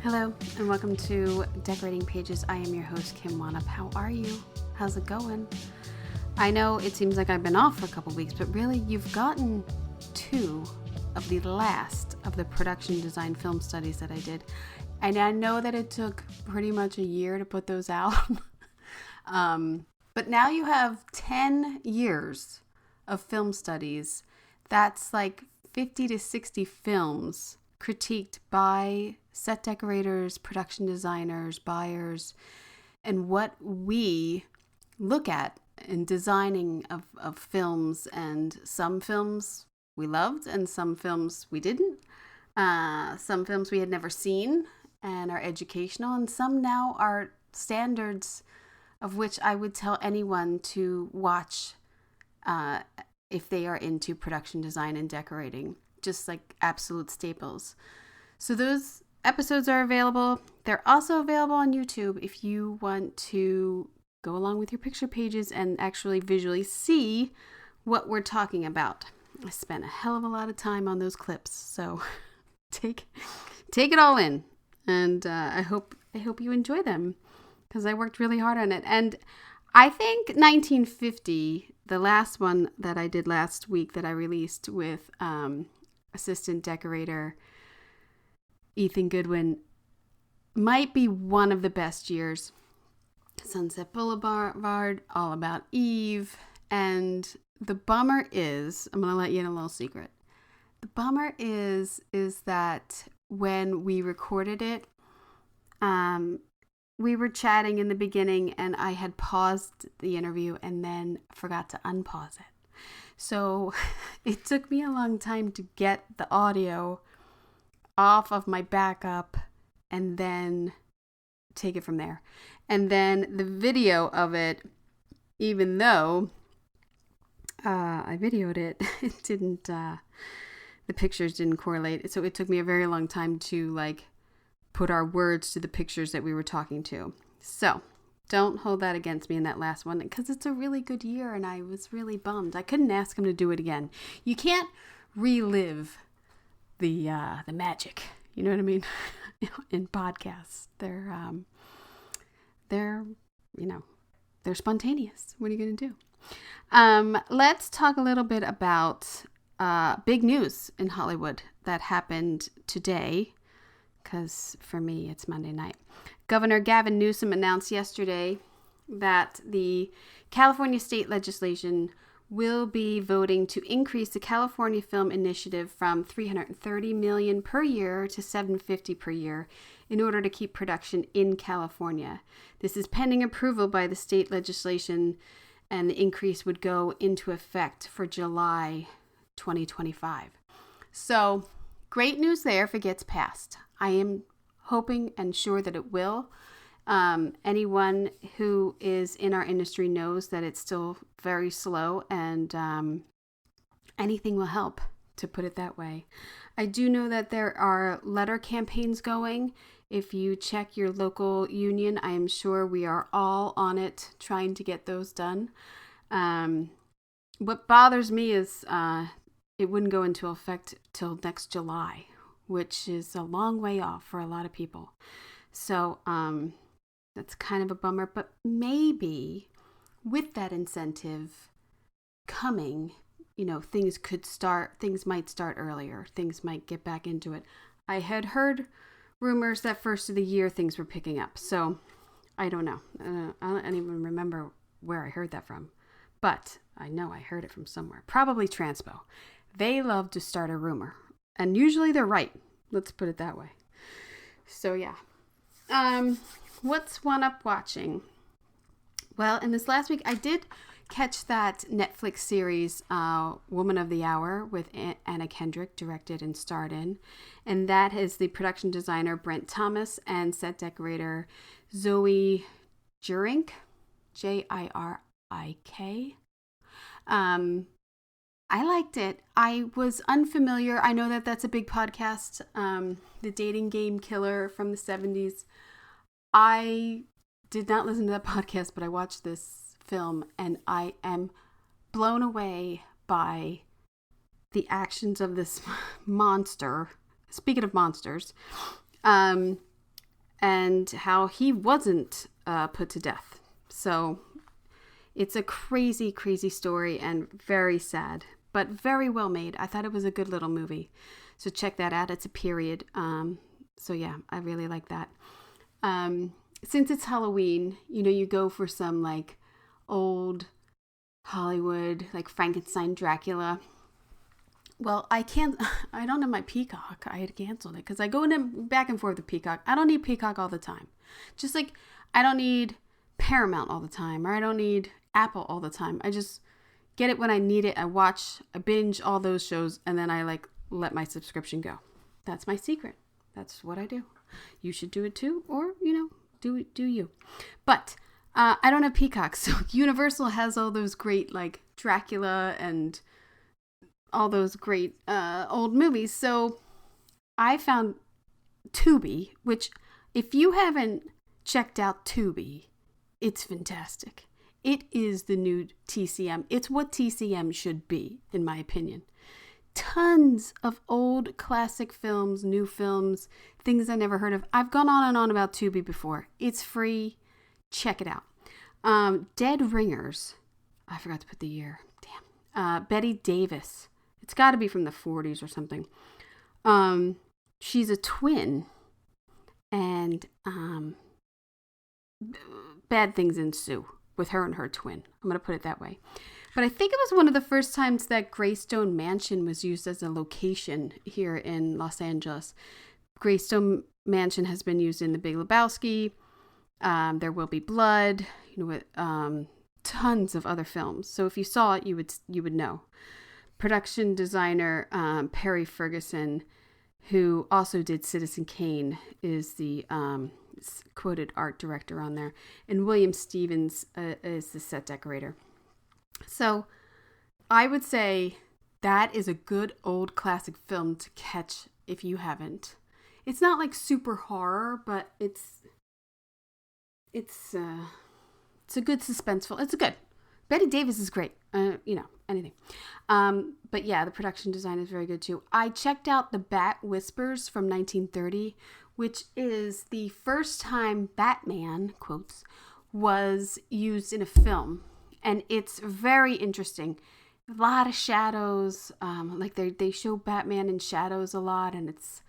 Hello, and welcome to Decorating Pages. I am your host, Kim Wanup. How are you? How's it going? I know it seems like I've been off for a couple weeks, but really you've gotten two of the last of the production design film studies that I did. And I know that it took pretty much a year to put those out. But now you have 10 years of film studies. That's like 50 to 60 films critiqued by set decorators, production designers, buyers, and what we look at in designing of films. And some films we loved and some films we didn't. Some films we had never seen and are educational, and some now are standards of which I would tell anyone to watch if they are into production design and decorating, just like absolute staples. So those episodes are available. They're also available on YouTube if you want to go along with your picture pages and actually visually see what we're talking about. I spent a hell of a lot of time on those clips, so take it all in, and I hope you enjoy them, because I worked really hard on it. And I think 1950, the last one that I did last week that I released with assistant decorator Ethan Goodwin, might be one of the best years. Sunset Boulevard, All About Eve, and the bummer is, I'm going to let you in a little secret. The bummer is that when we recorded it, we were chatting in the beginning and I had paused the interview and then forgot to unpause it. So it took me a long time to get the audio off of my backup and then take it from there. And then the video of it, even though I videoed it, it didn't, the pictures didn't correlate. So it took me a very long time to put our words to the pictures that we were talking to. So don't hold that against me in that last one, because it's a really good year and I was really bummed. I couldn't ask him to do it again. You can't relive the magic, you know what I mean? In podcasts, they're spontaneous. What are you going to do? Let's talk a little bit about big news in Hollywood that happened today, because for me, it's Monday night. Governor Gavin Newsom announced yesterday that the California state legislation will be voting to increase the California Film Initiative from $330 million per year to $750 per year in order to keep production in California. This is pending approval by the state legislation, and the increase would go into effect for July 2025. So, great news there if it gets passed. I am hoping and sure that it will. Anyone who is in our industry knows that it's still very slow, and anything will help, to put it that way. I do know that there are letter campaigns going. If you check your local union, I am sure we are all on it trying to get those done. What bothers me is it wouldn't go into effect till next July, which is a long way off for a lot of people. So that's kind of a bummer, but maybe with that incentive coming, things might start earlier. Things might get back into it. I had heard rumors that first of the year things were picking up. So I don't know. I don't even remember where I heard that from, but I know I heard it from somewhere. Probably Transpo. They love to start a rumor, and usually they're right. Let's put it that way. So yeah. What's Wanup watching? Well, in this last week, I did catch that Netflix series, Woman of the Hour, with Anna Kendrick, directed and starred in. And that is the production designer Brent Thomas and set decorator Zoe Jurink, Jirik. I liked it. I was unfamiliar. I know that that's a big podcast, The Dating Game Killer from the 70s. I did not listen to that podcast, but I watched this film and I am blown away by the actions of this monster. Speaking of monsters, and how he wasn't put to death. So it's a crazy, crazy story and very sad, but very well made. I thought it was a good little movie. So check that out. It's a period. So yeah, I really like that. Since it's Halloween, you go for some like old Hollywood, like Frankenstein, Dracula. Well, I don't have my Peacock. I had canceled it because I go back and forth with Peacock. I don't need Peacock all the time. Just like I don't need Paramount all the time, or I don't need Apple all the time. I just get it when I need it. I binge all those shows, and then I like let my subscription go. That's my secret. That's what I do. You should do it too, or do you. But I don't have Peacock, so Universal has all those great like Dracula and all those great old movies. So I found Tubi, which if you haven't checked out Tubi, it's fantastic. It is the new TCM. It's what TCM should be, in my opinion. Tons of old classic films, new films, things I never heard of. I've gone on and on about Tubi before. It's free. Check it out. Dead Ringers. I forgot to put the year. Damn. Betty Davis. It's got to be from the 40s or something. She's a twin. And bad things ensue with her and her twin. I'm going to put it that way. But I think it was one of the first times that Greystone Mansion was used as a location here in Los Angeles. Greystone Mansion has been used in The Big Lebowski, There Will Be Blood, with tons of other films. So if you saw it, you would know. Production designer Perry Ferguson, who also did Citizen Kane, is the quoted art director on there. And William Stevens is the set decorator. So I would say that is a good old classic film to catch if you haven't. It's not like super horror, but it's a good suspenseful. It's good. Betty Davis is great. Anything. But yeah, the production design is very good too. I checked out The Bat Whispers from 1930, which is the first time Batman, quotes, was used in a film. And it's very interesting. A lot of shadows. Like they show Batman in shadows a lot, and it's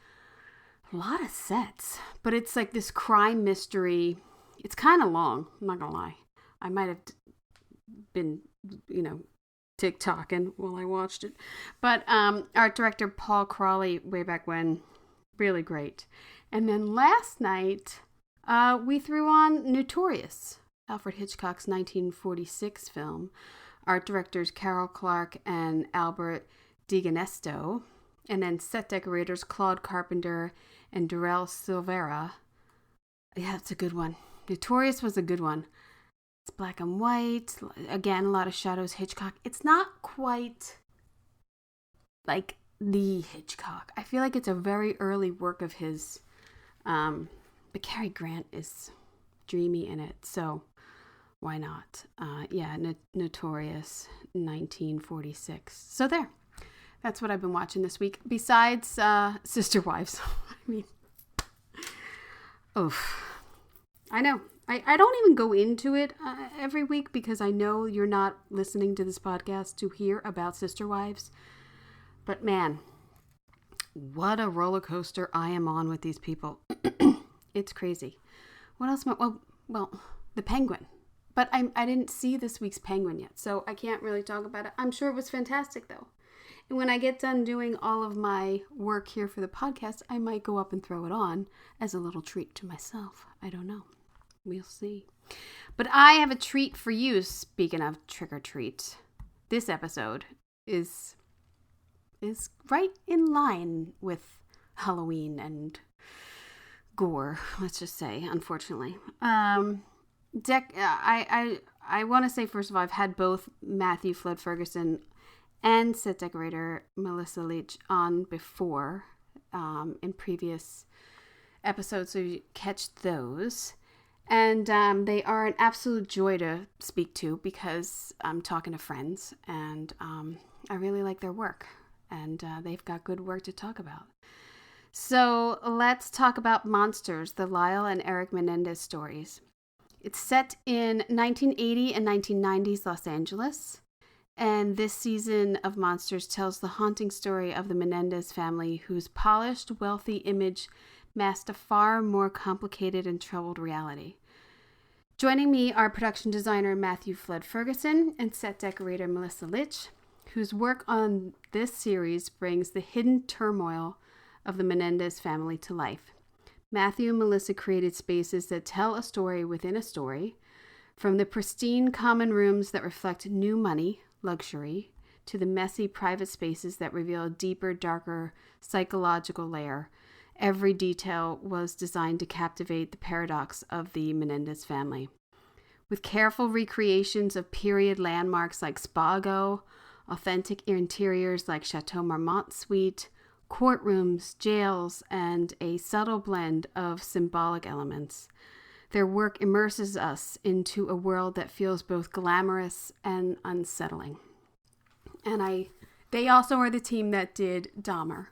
a lot of sets. But it's like this crime mystery. It's kind of long. I'm not gonna lie. I might have been, TikToking while I watched it. But art director Paul Crawley, way back when, really great. And then last night, we threw on Notorious, Alfred Hitchcock's 1946 film. Art directors Carol Clark and Albert DiGanesto. And then set decorators Claude Carpenter and Darrell Silvera. Yeah, it's a good one. Notorious was a good one. It's black and white. Again, a lot of shadows. Hitchcock. It's not quite like the Hitchcock. I feel like it's a very early work of his. But Cary Grant is dreamy in it. So why not? Notorious 1946. So there. That's what I've been watching this week. Besides Sister Wives. I know. I don't even go into it every week because I know you're not listening to this podcast to hear about Sister Wives. But man, what a roller coaster I am on with these people. It's crazy. What else? Well, The Penguin. But I didn't see this week's Penguin yet, so I can't really talk about it. I'm sure it was fantastic, though. And when I get done doing all of my work here for the podcast, I might go up and throw it on as a little treat to myself. I don't know. We'll see. But I have a treat for you, speaking of trick or treat. This episode is right in line with Halloween and gore, let's just say, unfortunately. I want to say, first of all, I've had both Matthew Flood Ferguson and set decorator Melissa Leitch on before in previous episodes, so you catch those. And they are an absolute joy to speak to because I'm talking to friends, and I really like their work, and they've got good work to talk about. So So let's talk about Monsters, the Lyle and Erik Menendez stories. It's set in 1980 and 1990s Los Angeles. And this season of Monsters tells the haunting story of the Menendez family, whose polished, wealthy image masked a far more complicated and troubled reality. Joining me are production designer Matthew Flood Ferguson and set decorator Melissa Leitch, whose work on this series brings the hidden turmoil of the Menendez family to life. Matthew and Melissa created spaces that tell a story within a story, from the pristine common rooms that reflect new money, luxury, to the messy private spaces that reveal a deeper, darker psychological layer. Every detail was designed to captivate the paradox of the Menendez family. With careful recreations of period landmarks like Spago, authentic interiors like Chateau Marmont suite, courtrooms, jails, and a subtle blend of symbolic elements, their work immerses us into a world that feels both glamorous and unsettling. And they also are the team that did Dahmer.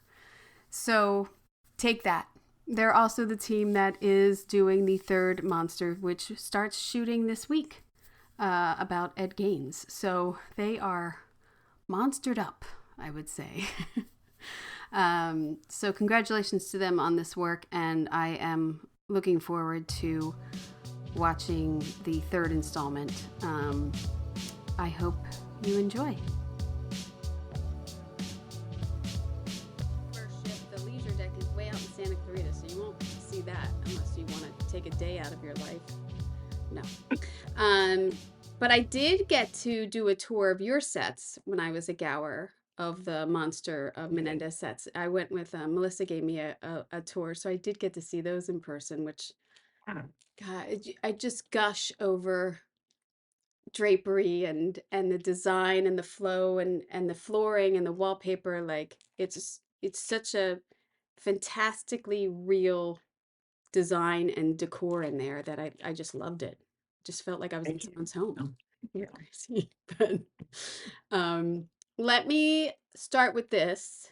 So take that. They're also the team that is doing the third Monster, which starts shooting this week, about Ed Gaines. So they are monstered up, I would say. So congratulations to them on this work, and I am looking forward to watching the third installment. I hope you enjoy. First shift, the leisure deck is way out in Santa Clarita, so you won't see that unless you want to take a day out of your life. No. But I did get to do a tour of your sets when I was a Gower of the Monster of Menendez sets. I went with Melissa gave me a tour, so I did get to see those in person, which God, I just gush over drapery and the design and the flow and the flooring and the wallpaper. Like it's such a fantastically real design and decor in there that I just loved it. Just felt like I was in someone's home. Yeah, crazy. But let me start with this.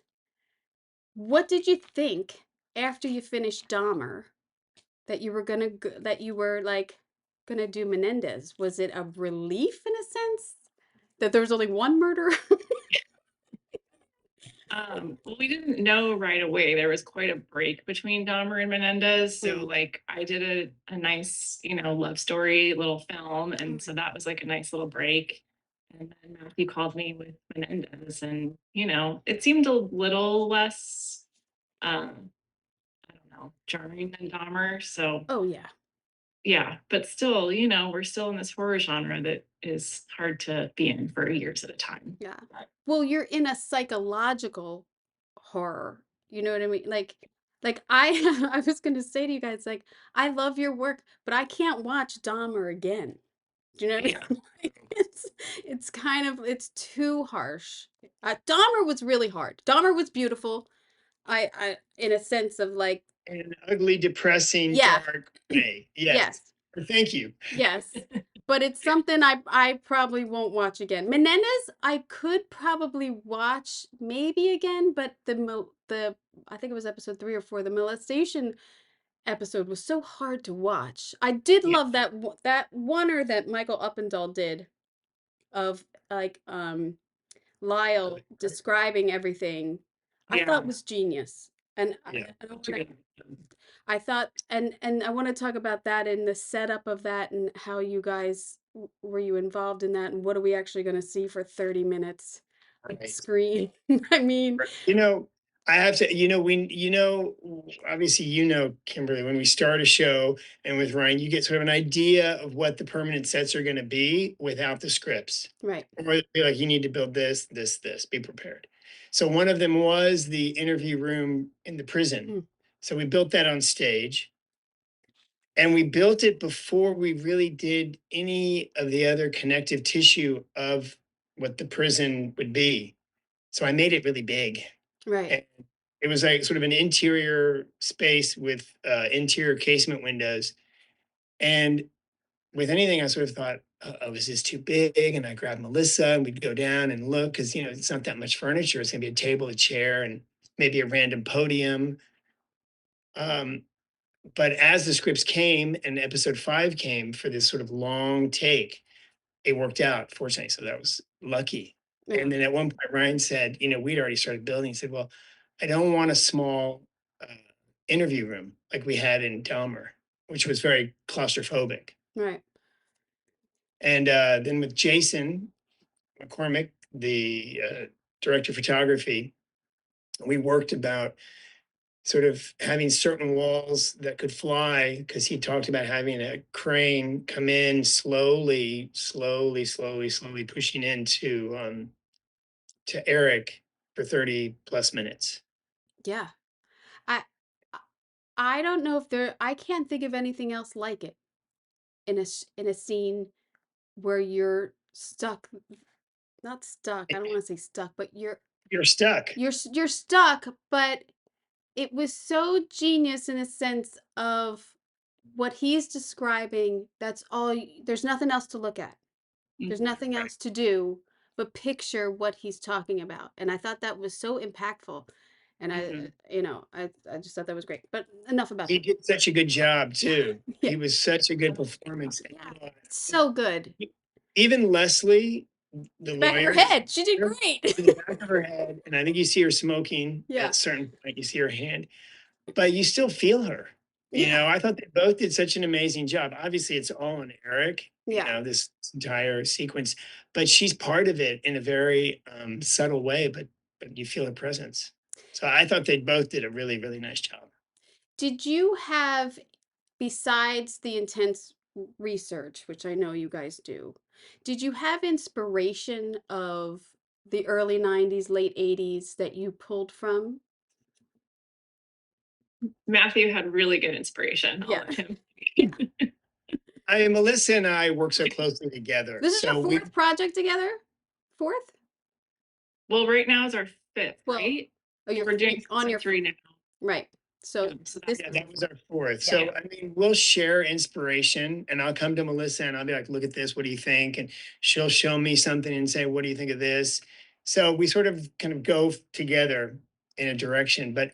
What did you think after you finished Dahmer that you were gonna do Menendez? Was it a relief in a sense that there was only one murder? Well, we didn't know right away. There was quite a break between Dahmer and Menendez. So, like, I did a nice, love story little film. And so that was like a nice little break. And then Matthew called me with Menendez, and, it seemed a little less, I don't know, jarring than Dahmer. So, Oh yeah. yeah, but still, we're still in this horror genre that is hard to be in for years at a time. Yeah. Well, you're in a psychological horror. You know what I mean? Like I I was gonna say to you guys, like, I love your work, but I can't watch Dahmer again. Do you know what I mean? Yeah. Like, it's kind of it's too harsh. Dahmer was really hard. Dahmer was beautiful. I in a sense of like, In an ugly, depressing, yeah, dark way. Yes. yes, Thank you. yes. But it's something I probably won't watch again. Menendez, I could probably watch maybe again, but the I think it was episode 3 or 4, the molestation episode was so hard to watch. I did Yeah. love that oneer that Michael Uppendahl did of like Lyle describing everything. I thought Yeah. was genius. And Yeah. I don't Such a wanna, good. I thought and I want to talk about that and the setup of that and how you guys were you involved in that and what are we actually going to see for 30 minutes like Right. screen. I mean, You know, I have to, obviously, Kimberly, when we start a show and with Ryan, you get sort of an idea of what the permanent sets are going to be without the scripts. right. Or be like, you need to build this, be prepared. So one of them was the interview room in the prison. Mm. So we built that on stage. And we built it before we really did any of the other connective tissue of what the prison would be. So I made it really big. Right. And it was like sort of an interior space with interior casement windows. And with anything, I sort of thought, oh, is this too big? And I grabbed Melissa and we'd go down and look because, it's not that much furniture. It's going to be a table, a chair, and maybe a random podium. But as the scripts came and episode 5 came for this sort of long take, it worked out, fortunately. So that was lucky. Yeah. And then at one point, Ryan said, we'd already started building. He said, well, I don't want a small interview room like we had in Dahmer, which was very claustrophobic. Right. And then with Jason McCormick, the director of photography, we worked about sort of having certain walls that could fly because he talked about having a crane come in slowly pushing into to Erik for 30 plus minutes. Yeah. I I don't know if I can't think of anything else like it in a scene where you're stuck, not stuck. I don't want to say stuck, but You're stuck. you're stuck, but it was so genius in a sense of what he's describing. That's all. There's nothing else to look at. There's nothing Right. else to do but picture what he's talking about. And I thought that was so impactful. And I just thought that was great. But enough about He that. did such a good job too. Yeah. He was such a good performance. Yeah. So good. Even Leslie, the Back of her lawyer, head. She did great. in the back of her head, and I think you see her smoking Yeah. at a certain point. You see her hand, but you still feel her. Yeah. I thought they both did such an amazing job. Obviously, it's all on Erik. Yeah. This entire sequence, but she's part of it in a very subtle way. But you feel her presence. So I thought they both did a really, really nice job. Did you have, besides the intense research, which I know you guys do, did you have inspiration of the early 90s, late 80s that you pulled from? Matthew had really good inspiration. I'll Yeah. let him. Melissa and I work so closely together. This is your fourth project together? Fourth? Well, right now is our fifth, Well, right? Oh, you're We're doing on your 3 now. right. So So this that was our fourth. Yeah. So I mean, we'll share inspiration, and I'll come to Melissa and I'll be like, "Look at this. What do you think?" And she'll show me something and say, "What do you think of this?" So we sort of kind of go together in a direction. But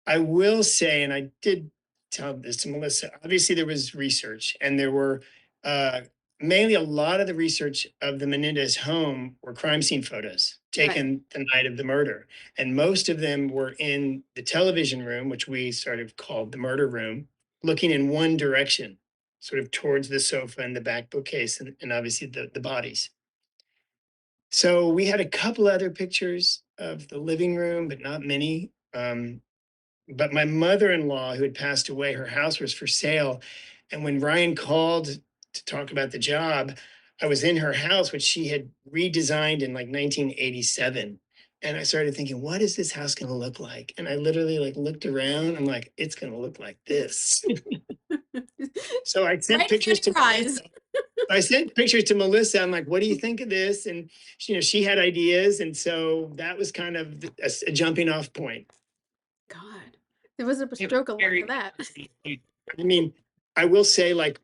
I will say, and I did tell this to Melissa, obviously there was research, and there were uh, mainly a lot of the research of the Menendez home were crime scene photos taken the night of the murder. And most of them were in the television room, which we sort of called the murder room, looking in one direction, sort of towards the sofa and the back bookcase, and obviously the bodies. So we had a couple other pictures of the living room, but not many. But my mother-in-law, who had passed away, her house was for sale. And when Ryan called to talk about the job, I was in her house, which she had redesigned in like 1987. And I started thinking, what is this house going to look like? And I literally like looked around. I'm like, it's going to look like this. So I sent pictures to Melissa. I sent pictures to Melissa. I'm like, what do you think of this? And she had ideas. And so that was kind of a jumping off point. God, there was a stroke of luck for that. I mean, I will say, like,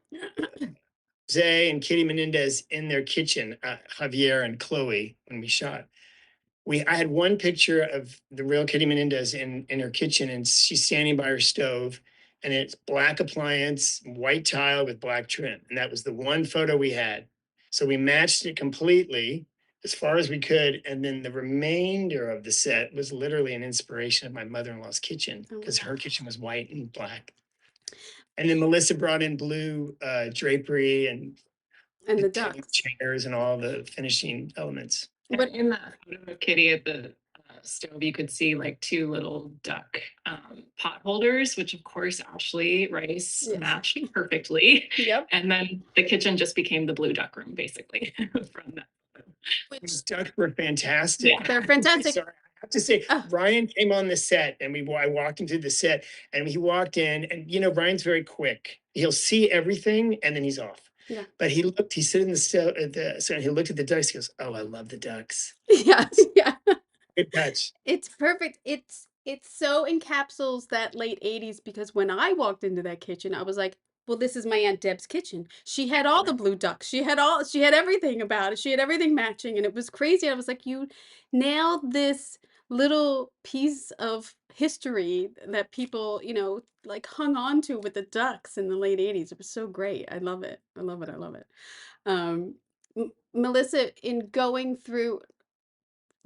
Zay and Kitty Menendez in their kitchen, Javier and Chloe, when we shot. I had one picture of the real Kitty Menendez in her kitchen, and she's standing by her stove, and it's black appliance, white tile with black trim. And that was the one photo we had. So we matched it completely as far as we could. And then the remainder of the set was literally an inspiration of my mother-in-law's kitchen, because her kitchen was white and black. And then Melissa brought in blue drapery and the ducks, chairs, and all the finishing elements. But in that photo of Kitty at the stove, you could see like 2 little duck pot holders, which of course Ashley Rice matched perfectly. Yep. And then the kitchen just became the blue duck room, basically, from that. These ducks were fantastic. Yeah. They're fantastic. Sorry, I have to say, Ryan came on the set, and I walked into the set, and he walked in, and Ryan's very quick. He'll see everything, and then he's off. Yeah. But he stood in the stove, so he looked at the ducks. He goes, "Oh, I love the ducks." Yes. Yeah. Good touch. It's perfect. It so encapsulates that late 80s, because when I walked into that kitchen, I was like, well, this is my Aunt Deb's kitchen. She had all the blue ducks. She had everything about it. She had everything matching and it was crazy. I was like, you nailed this little piece of history that people, like hung on to with the ducks in the late 80s. It was so great. I love it. I love it. I love it. Um, Melissa, in going through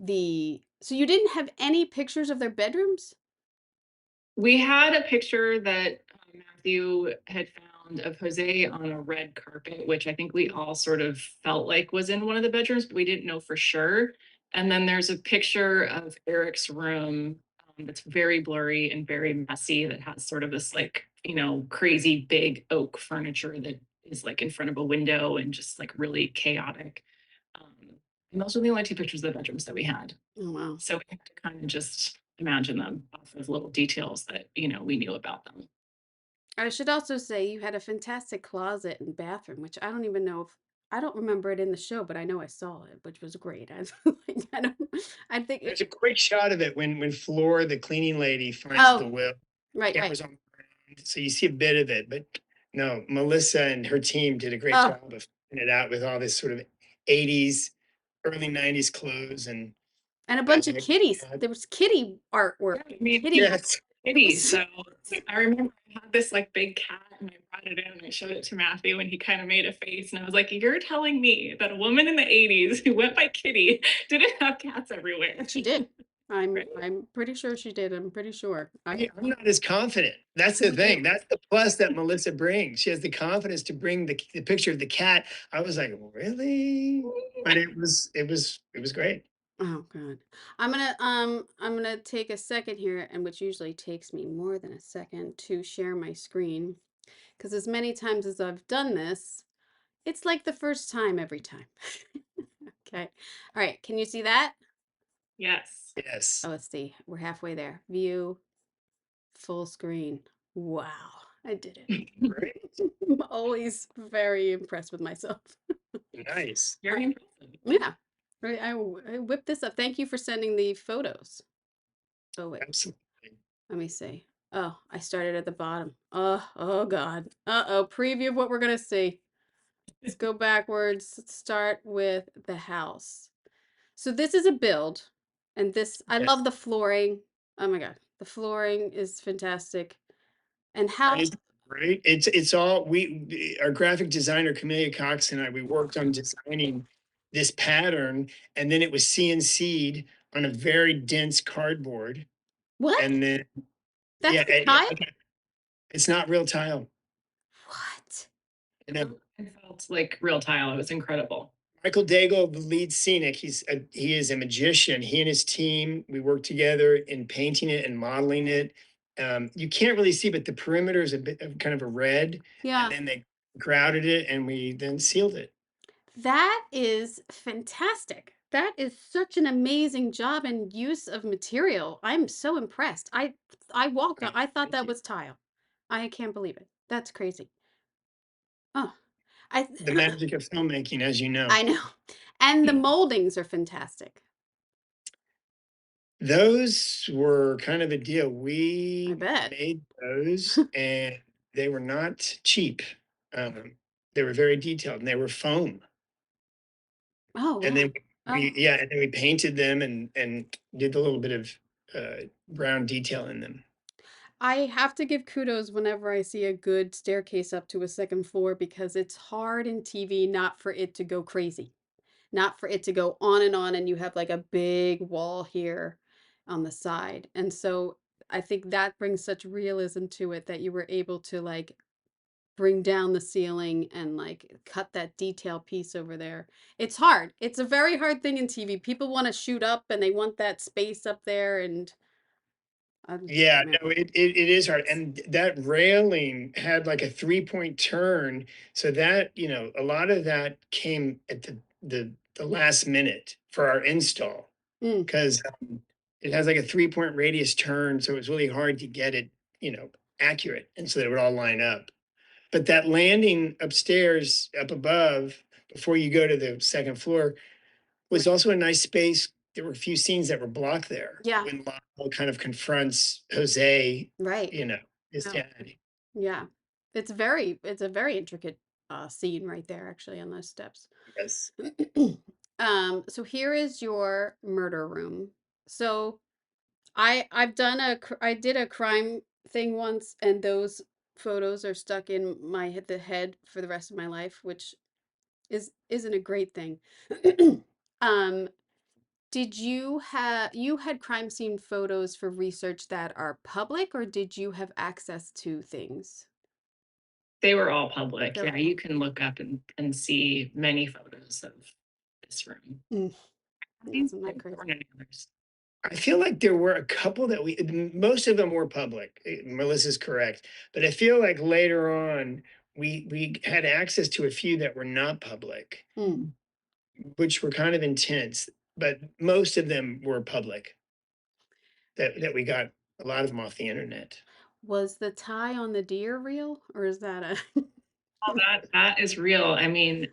so you didn't have any pictures of their bedrooms? We had a picture that Matthew had found of Jose on a red carpet, which I think we all sort of felt like was in one of the bedrooms, but we didn't know for sure. And then there's a picture of Erik's room that's very blurry and very messy that has sort of this like, crazy big oak furniture that is like in front of a window and just like really chaotic. And those were the only two pictures of the bedrooms that we had. Oh, wow. So we had to kind of just imagine them off of little details that, we knew about them. I should also say you had a fantastic closet and bathroom, which I don't remember it in the show, but I know I saw it, which was great. I think There's a quick shot of it when Flora, the cleaning lady, finds the oh, will. right. Cameras on the ground, so you see a bit of it, but no, Melissa and her team did a great Oh, job of putting it out with all this sort of 80s, early 90s clothes and and a bunch of kitties. yeah, There was kitty artwork. Yeah, I mean, Kitty. yes, kitty. So I remember I had this like big cat and I brought it in and I showed it to Matthew and he kind of made a face and I was like, you're telling me that a woman in the 80s who went by Kitty didn't have cats everywhere. She did. Right. I'm pretty sure she did. I'm pretty sure. I'm not as confident. That's the thing. That's the plus that Melissa brings. She has the confidence to bring the picture of the cat. I was like, really? But it was great. Oh God. I'm gonna take a second here, and which usually takes me more than a second to share my screen. Because as many times as I've done this, it's like the first time every time. Okay. All right. Can you see that? Yes. Yes. Oh, let's see. We're halfway there. View, full screen. Wow. I did it. Great. I'm always very impressed with myself. Nice. Very impressive. Yeah. Right. I whipped this up. Thank you for sending the photos. Oh, wait. Absolutely. Let me see. Oh, I started at the bottom. Oh God. Uh-oh. Preview of what we're gonna see. Let's go backwards. Let's start with the house. So this is a build, and I Yes. love the flooring. Oh my God, the flooring is fantastic. And how? It's great. It's all our graphic designer Camelia Cox and I, we worked on designing this pattern, and then it was CNC'd on a very dense cardboard. What? And then That's yeah, the tile? it's not real tile. What? You know, It felt like real tile. It was incredible. Michael Dago, the lead scenic, he is a magician. He and his team, we worked together in painting it and modeling it. You can't really see, but the perimeter is a bit of kind of a red, Yeah. and then they grouted it, and we then sealed it. That is fantastic. That is such an amazing job and use of material. I'm so impressed. I walked on, I thought Thank that you. was tile. I can't believe it. That's crazy. Oh, I The magic of filmmaking, as you know. I know. And the moldings are fantastic. Those were kind of a deal. I We bet. made those, and they were not cheap. They were very detailed, and they were foam. Oh, And wow. then Oh, and then we painted them and did a little bit of brown detail in them. I have to give kudos whenever I see a good staircase up to a second floor because it's hard in TV not for it to go crazy, not for it to go on, and you have like a big wall here on the side. And so I think that brings such realism to it that you were able to like bring down the ceiling and like cut that detail piece over there. It's hard. It's a very hard thing in TV. People want to shoot up and they want that space up there and Yeah, man. no, it is hard. And that railing had like a 3-point turn. So that, a lot of that came at the last minute for our install Mm, because it has like a 3-point radius turn. So it was really hard to get it, accurate. And so that it would all line up. But that landing upstairs, up above, before you go to the second floor, was also a nice space. There were a few scenes that were blocked there yeah, when Lyle kind of confronts Jose, right. his Yeah. dad. Yeah. It's a very intricate scene right there, actually, on those steps. Yes. So here is your murder room. So I did a crime thing once, and those photos are stuck in the head for the rest of my life, which isn't a great thing. um, did you had crime scene photos for research that are public, or did you have access to things? They were all public. They're Yeah, all you can look up and see many photos of this room. Mm, I that's think not there crazy. weren't any others. I feel like there were a couple that most of them were public. Melissa's correct, but I feel like later on we had access to a few that were not public, Mm. which were kind of intense. But most of them were public. That we got a lot of them off the internet. Was the tie on the deer real, or is that a Oh, that is real. I mean,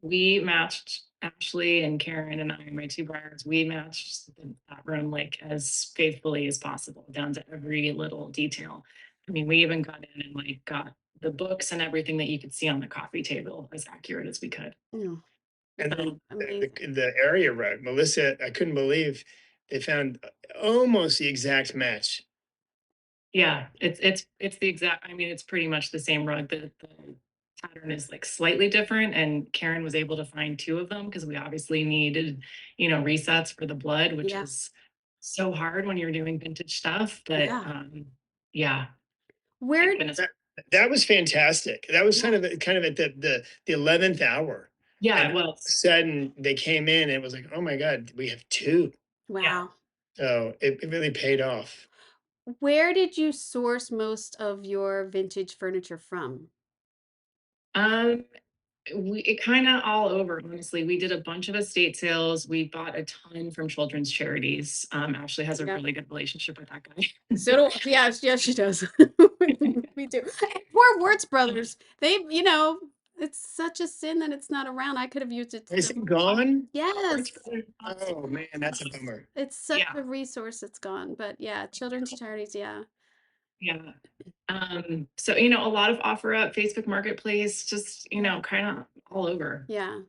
we matched Ashley and Karen and I, my two brides, we matched that room like as faithfully as possible, down to every little detail. I mean, we even got in and like got the books and everything that you could see on the coffee table as accurate as we could. No, And that's then amazing. the area rug, Melissa, I couldn't believe they found almost the exact match. Yeah, it's the exact. I mean, it's pretty much the same rug. The pattern is like slightly different, and Karen was able to find two of them because we obviously needed, resets for the blood, which Yeah. is so hard when you're doing vintage stuff. But Yeah. yeah, Where thank goodness. That was fantastic. That was Yeah. kind of at the 11th hour. Yeah, And it all of a was. sudden they came in and it was like, oh my God, we have two. Yeah. Wow. So it really paid off. Where did you source most of your vintage furniture from? Um, it kind of all over, honestly. We did a bunch of estate sales. We bought a ton from children's charities. Ashley has a Yeah. really good relationship with that guy. So do yes, she does. We do. Poor Wirtz brothers. It's such a sin that it's not around. I could have used it. Is it gone? Yes. Oh man, that's a bummer. It's such Yeah. a resource that's gone. But yeah, children's charities, yeah. Yeah. So, a lot of OfferUp, Facebook Marketplace, just, kind of all over. Yeah.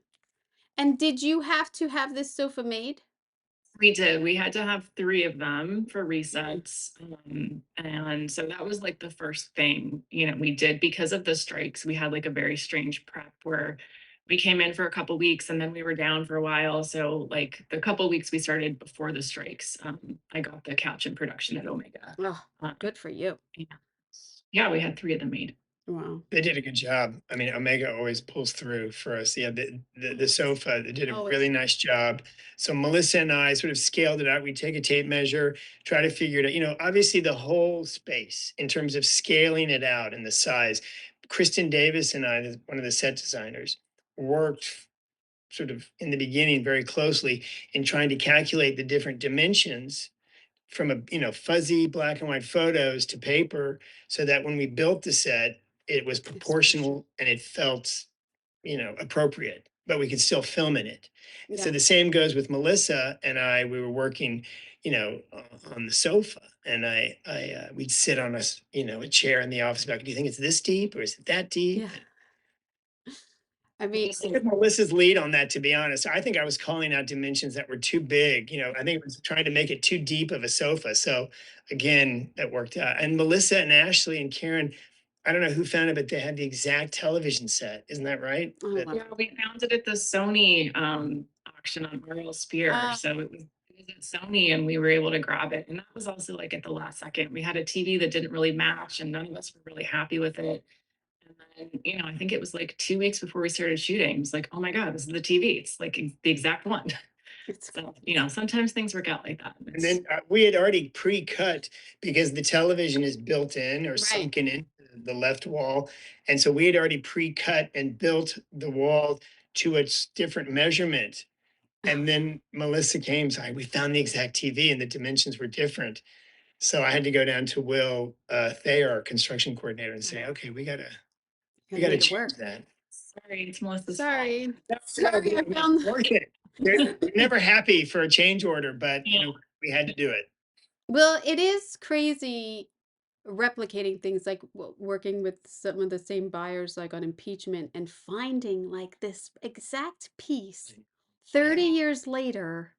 And did you have to have this sofa made? We did. We had to have three of them for resets. And so that was like the first thing, we did because of the strikes. We had like a very strange prep where we came in for a couple weeks and then we were down for a while. So like the couple weeks we started before the strikes, I got the couch in production at Omega. Oh, good for you. Yeah, we had three of them made. Wow. They did a good job. I mean, Omega always pulls through for us. Yeah, the Always. sofa, they did a Always. really nice job. So Melissa and I sort of scaled it out. We take a tape measure, try to figure it out. Obviously the whole space in terms of scaling it out and the size. Kristen Davis and I, one of the set designers, worked sort of in the beginning very closely in trying to calculate the different dimensions from fuzzy black and white photos to paper, so that when we built the set it was proportional and it felt appropriate, but we could still film in it. So Yeah. the same goes with Melissa and I. We were working on the sofa, and we'd sit on a chair in the office back, do you think it's this deep or is it that deep? Yeah. I mean, I took Melissa's lead on that, to be honest. I think I was calling out dimensions that were too big. I think it was trying to make it too deep of a sofa. So again, that worked out. And Melissa and Ashley and Karen, I don't know who found it, but they had the exact television set. Isn't that right? Oh, That- wow. Yeah, we found it at the Sony auction on Royal Spear. Ah. So it was at Sony and we were able to grab it. And that was also like at the last second. We had a TV that didn't really match and none of us were really happy with it. And then, I think it was like 2 weeks before we started shooting. It was like, oh my God, this is the TV. It's like the exact one. It's So, sometimes things work out like that. And then we had already pre-cut because the television is built in or Right. sunken into the left wall. And so we had already pre-cut and built the wall to its different measurement. And then Melissa came, so we found the exact TV and the dimensions were different. So I had to go down to Will Thayer, our construction coordinator, and say, okay, we gotta make it change work. that. Sorry, it's Melissa's Sorry. fault. Sorry, I found Worth it. They're never happy for a change order, but Yeah. we had to do it. Well, it is crazy replicating things like working with some of the same buyers like on impeachment and finding like this exact piece 30 Yeah. years later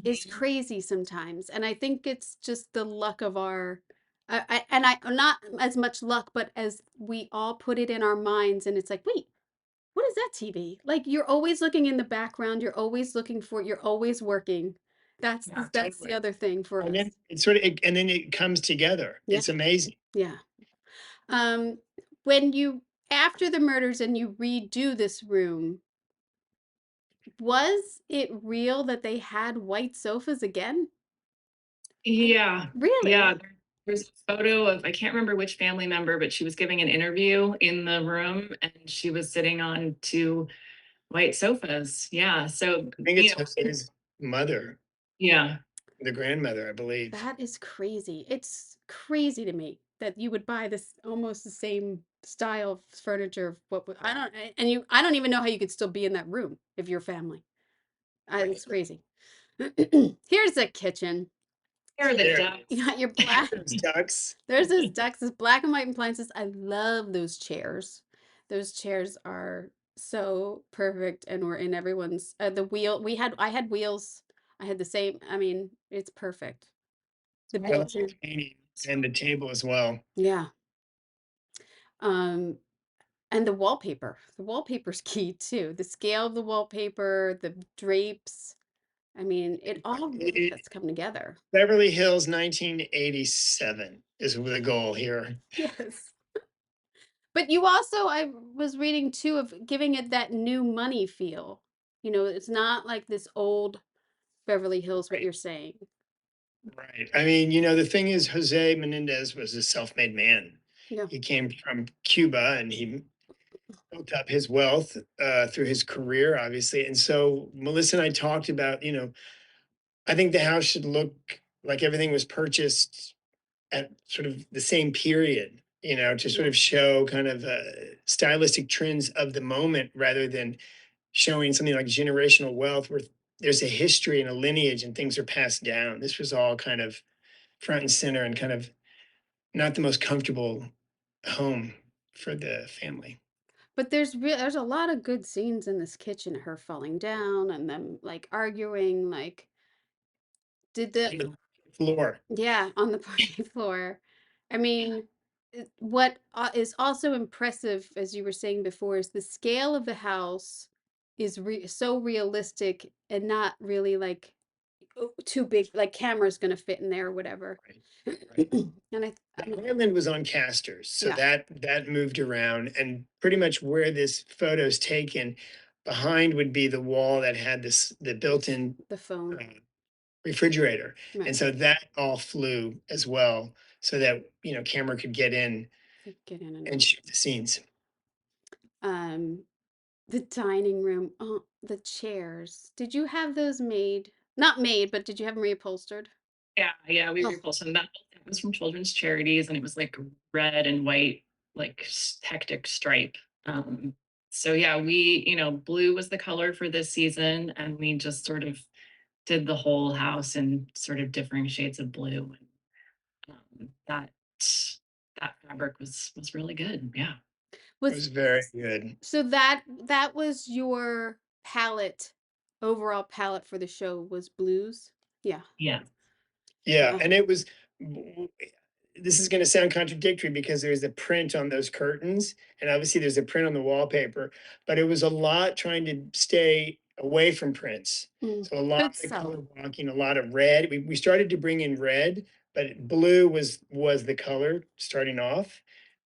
is Mhm. crazy sometimes. And I think it's just the luck of our I not as much luck, but as we all put it in our minds and it's like, wait, what is that TV? Like you're always looking in the background, you're always looking for, you're always working. Yeah, That's the Totally. other thing for And us. then it sort of, and then it comes together. Yeah. It's amazing. Yeah. Um, when you after the murders and you redo this room, was it real that they had white sofas again? yeah, Really? yeah. There's a photo of, I can't remember which family member, but she was giving an interview in the room and she was sitting on two white sofas. Yeah. So, I think it's Jose's mother, yeah. the grandmother, I believe. That is crazy. It's crazy to me that you would buy this almost the same style of furniture. Of I don't and you I don't even know how you could still be in that room if you're family. Right. It's crazy. Here's the kitchen. Here are the There, You ducks. got your black. there's ducks. There's this Dex, this black and white appliances. I love those chairs. Those chairs are so perfect and were in everyone's the wheel. I had wheels. I had the same. I mean, it's perfect. The I love the built-in. painting and the table as well. Yeah. Um and the wallpaper. The wallpaper's key too. The scale of the wallpaper, the drapes. I mean, it all really It, has come together. Beverly Hills 1987 is the goal here. Yes. But you also, I was reading too, of giving it that new money feel. You know, it's not like this old Beverly Hills, what Right. you're saying. Right. I mean, you know, the thing is, Jose Menendez was a self-made man. Yeah. He came from Cuba and he built up his wealth through his career, obviously. And so Melissa and I talked about, you know, I think the house should look like everything was purchased at sort of the same period, you know, to sort Yeah. of show kind of stylistic trends of the moment rather than showing something like generational wealth where there's a history and a lineage and things are passed down. This was all kind of front and center and kind of not the most comfortable home for the family. But there's a lot of good scenes in this kitchen, her falling down and them like arguing, like did the On the floor. yeah, on the party floor. I mean, what is also impressive, as you were saying before, is the scale of the house is so realistic and not really like too big, like camera's gonna fit in there or whatever. Right. Right. And I The mean, island was on casters, so yeah, that moved around, and pretty much where this photo's taken, behind would be the wall that had the built-in the phone, uh, refrigerator, right? and so that all flew as well, so that you know camera could get in Get in and and out. shoot the scenes. Um, the dining room, oh, the chairs. Did you have those made? Not made, but did you have them reupholstered? Yeah, yeah, we Oh, repulsed him. That was from children's charities, and it was like red and white, like hectic stripe. So yeah, blue was the color for this season, and we just sort of did the whole house in sort of differing shades of blue, and that fabric was really good. Yeah, It was was very good. so that was your palette, overall palette for the show was blues? Yeah. yeah, Yeah, Yeah. and it was this is going to sound contradictory because there's a print on those curtains and obviously there's a print on the wallpaper, but it was a lot trying to stay away from prints. Mm. So a lot But of it's the color subtle. blocking, a lot of red. We started to bring in red, but blue was the color starting off,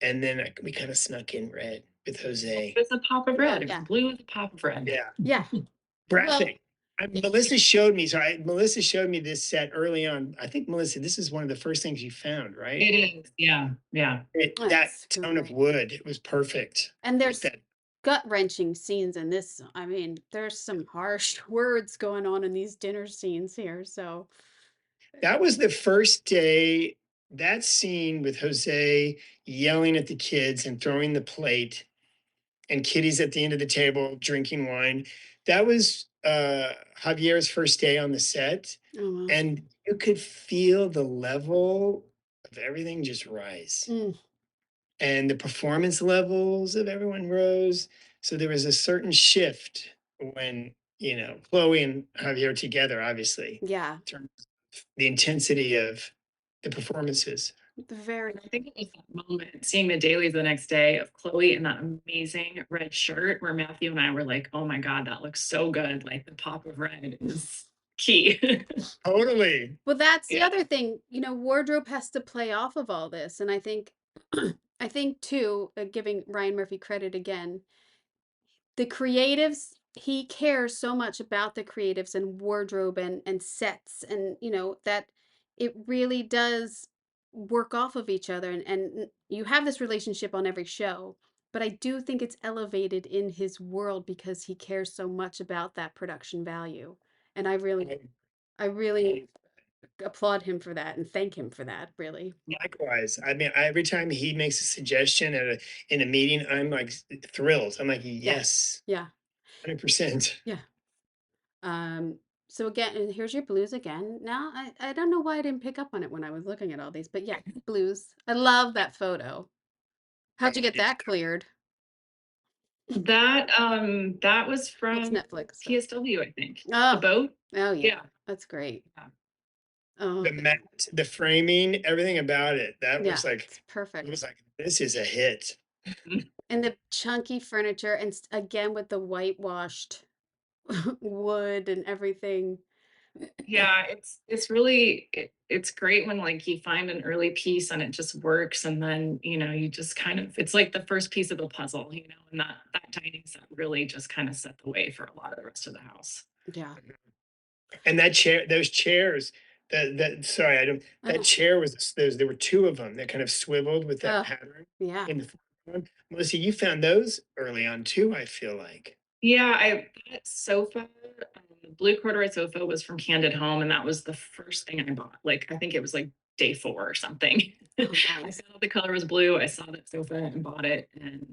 and then we kind of snuck in red with it Jose. was a pop of Oh, red. It was yeah. blue with a pop of red. Yeah, Yeah. Well, graphic. Melissa showed me. Melissa showed me this set early on. I think Melissa, this is one of the first things you found, right? It is. Yeah, yeah. That that's tone of great. wood, it was perfect And with there's that. gut-wrenching scenes in this. I mean, there's some harsh words going on in these dinner scenes here, so That was the first day. That scene with Jose yelling at the kids and throwing the plate, and Kitty's at the end of the table drinking wine. That was Javier's first day on the set, oh well. and you could feel the level of everything just rise. Mm, And the performance levels of everyone rose. So there was a certain shift when, Chloe and Javier together, obviously, yeah, in terms of the intensity of the performances. very. And I think it was that moment, seeing the dailies the next day of Chloe in that amazing red shirt, where Matthew and I were like, "Oh my god, that looks so good!" Like the pop of red is key. Totally. Well, that's the Yeah. other thing, wardrobe has to play off of all this. And I think, I think too, giving Ryan Murphy credit again, the creatives, he cares so much about the creatives and wardrobe and sets and, that it really does work off of each other. And you have this relationship on every show. But I do think it's elevated in his world because he cares so much about that production value. And I really applaud him for that and thank him for that, really. Likewise. I mean, every time he makes a suggestion in a meeting, I'm like thrilled. I'm like, Yeah. yes, Yeah. 100%. Yeah. So again, and here's your blues again. Now, I don't know why I didn't pick up on it when I was looking at all these, but yeah, blues. I love that photo. How'd you get that cleared? That was That's from Netflix stuff. PSW, I think. The Oh, boat? oh yeah. Yeah. That's great. Yeah. Oh, The mat, the framing, everything about it. That yeah, was like, it's it was perfect. like, this is a hit. Mhm. And the chunky furniture and again with the whitewashed wood and everything. Yeah, it's really it's great when like you find an early piece and it just works, and then you just kind of, it's like the first piece of the puzzle, and that dining set really just kind of set the way for a lot of the rest of the house. Yeah. And that chair, those chairs, sorry, I don't, that chair was, there were two of them that kind of swiveled with that pattern Yeah. in the front one. Melissa, you found those early on too, I feel like. Yeah, that sofa, the blue corduroy sofa was from Candid Home, and that was the first thing I bought. Like I think it was like day 4 or something. Oh, I nice. saw the color was blue. I saw that sofa and bought it, and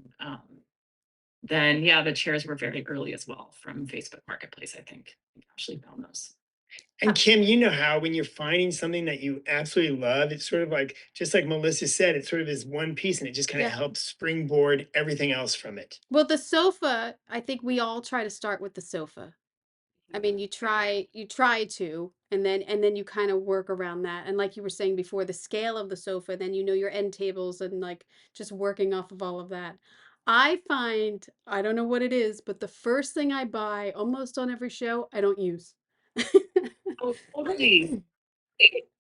then yeah, the chairs were very early as well from Facebook Marketplace. I think Ashley found those. And Kim, you know how when you're finding something that you absolutely love, it's sort of like, just like Melissa said, it sort of is one piece and it just kind of Yeah. helps springboard everything else from it. Well, the sofa, I think we all try to start with the sofa. I mean, you try to, and then you kind of work around that. And like you were saying before, the scale of the sofa, then your end tables and like just working off of all of that. I find, I don't know what it is, but the first thing I buy almost on every show, I don't use. Oh, totally.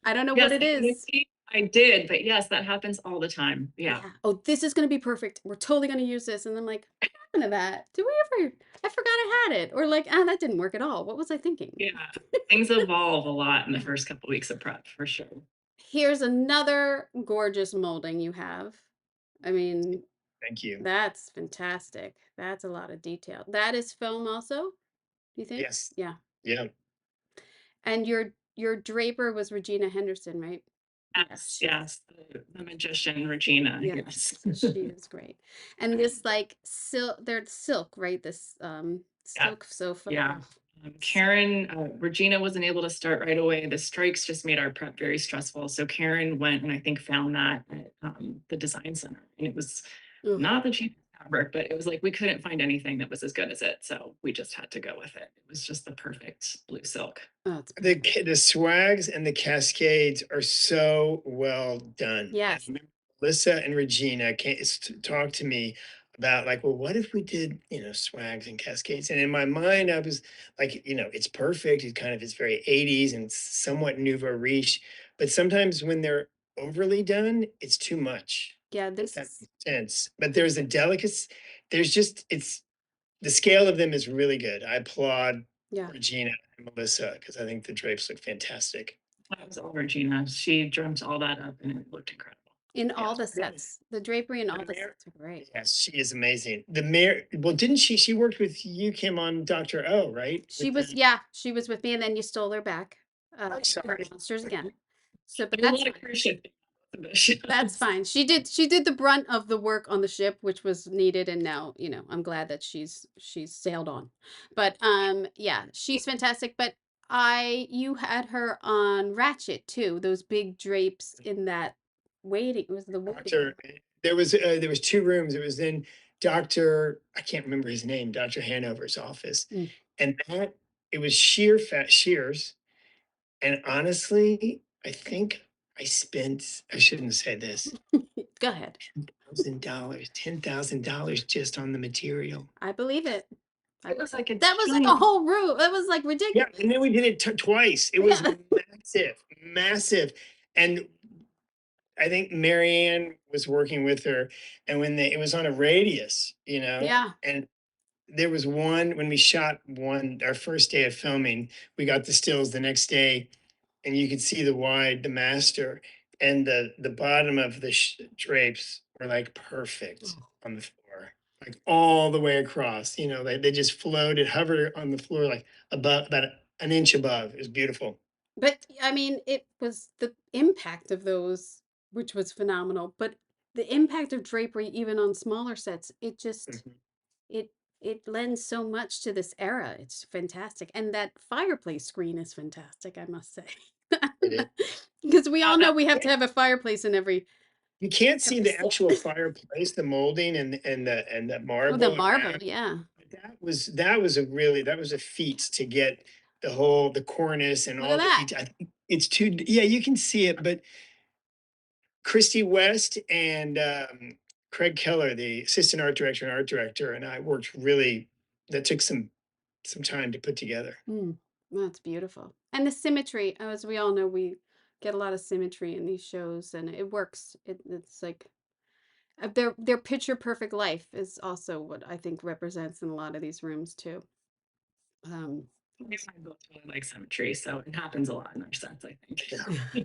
I don't know what Yes, it is. I did, but yes, that happens all the time. Yeah. Yeah. Oh, this is going to be perfect. We're totally going to use this. And I'm like, what happened to that? Did we ever? I forgot I had it. Or like, ah, that didn't work at all. What was I thinking? Yeah. Things evolve a lot in the first couple weeks of prep for sure. Here's another gorgeous molding you have. I mean, Thank you. that's fantastic. That's a lot of detail. That is foam also, do you think? Yes. Yeah. Yeah. And your draper was Regina Henderson, right? Yes, yes. The magician Regina. Yeah. Yes. She is great. And this like silk, they're silk, right? This Yeah. silk sofa. Yeah. Karen, Regina wasn't able to start right away. The strikes just made our prep very stressful. So Karen went and I think found that at the design center. And it was Ugh. not the cheapest fabric, but it was like we couldn't find anything that was as good as it. So we just had to go with it. It was just the perfect blue silk. Oh, it's The swags and the cascades are so well done. Yes. I remember Melissa and Regina talk to me about like, well, what if we did, swags and cascades? And in my mind, I was like, it's perfect. It's very 80s and somewhat nouveau riche. But sometimes when they're overly done, it's too much. Yeah, If this that is makes sense. But there's a delicacy. There's just the scale of them is really good. I applaud yeah. Regina and Melissa because I think the drapes look fantastic. That was all Regina. She dreamt all that up and it looked incredible. In Yeah. all the sets. The drapery and all The the mayor- sets are great. Yes, she is amazing. The mayor, well, didn't she worked with you, Kim, on Dr. O, right? She With was, the- yeah, she was with me and then you stole her back. I'm sorry. Monsters again. So, but There's a that's lot of fine. cruise shipping on both of those That's shows. fine. She did the brunt of the work on the ship, which was needed, and now, I'm glad that she's sailed on. But yeah, she's fantastic. But you had her on Ratchet too, those big drapes in that waiting. It was the waiting. Doctor, there was two rooms. It was in I can't remember his name, Dr. Hanover's office. Mm. And that it was shears. And honestly, I think I shouldn't say this, Go ahead. $10,000 just on the material. I believe it. It was like a That was like teeny- a whole room. It was like Yeah, ridiculous. and then we did it twice. It was Yeah. massive. And I think Marianne was working with her, and it was on a radius, Yeah. and there was one when we shot our first day of filming, we got the stills the next day, and you could see the master, and the bottom of the drapes were like perfect on the floor, like all the way across. They just floated, hovered on the floor like about an inch above. It was beautiful. But I mean, it was the impact of those, which was phenomenal. But the impact of drapery, even on smaller sets, it just Mhm. it it lends so much to this era. It's fantastic, and that fireplace screen is fantastic. I must say, It is. because we all that- know we have to have a fireplace in every. You can't see Every the actual fireplace, the molding and the Oh, the marble marble, around. yeah. That was a feat to get the cornice and Look all at the that. detail. I think it's too, yeah, you can see it, but Christy West and Craig Keller, the assistant art director, and I worked really. That took some time to put together. That's beautiful. And the symmetry, as we all know, we get a lot of symmetry in these shows, and it works. It's like their picture perfect life is also what I think represents in a lot of these rooms too. Um, we both really like symmetry, so it happens a lot in our sets, I think. Yeah.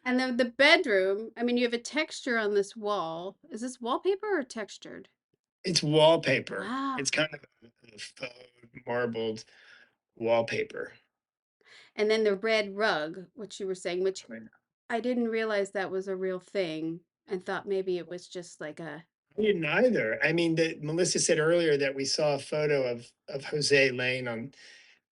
and then the bedroom, I mean, you have a texture on this wall. Is this wallpaper or textured? It's wallpaper. Wow. It's kind of a faux marbled wallpaper. And then the red rug, which you were saying, which I I didn't realize that was a real thing and thought maybe it was just like a. didn't either. I mean, Melissa said earlier that we saw a photo of Jose laying on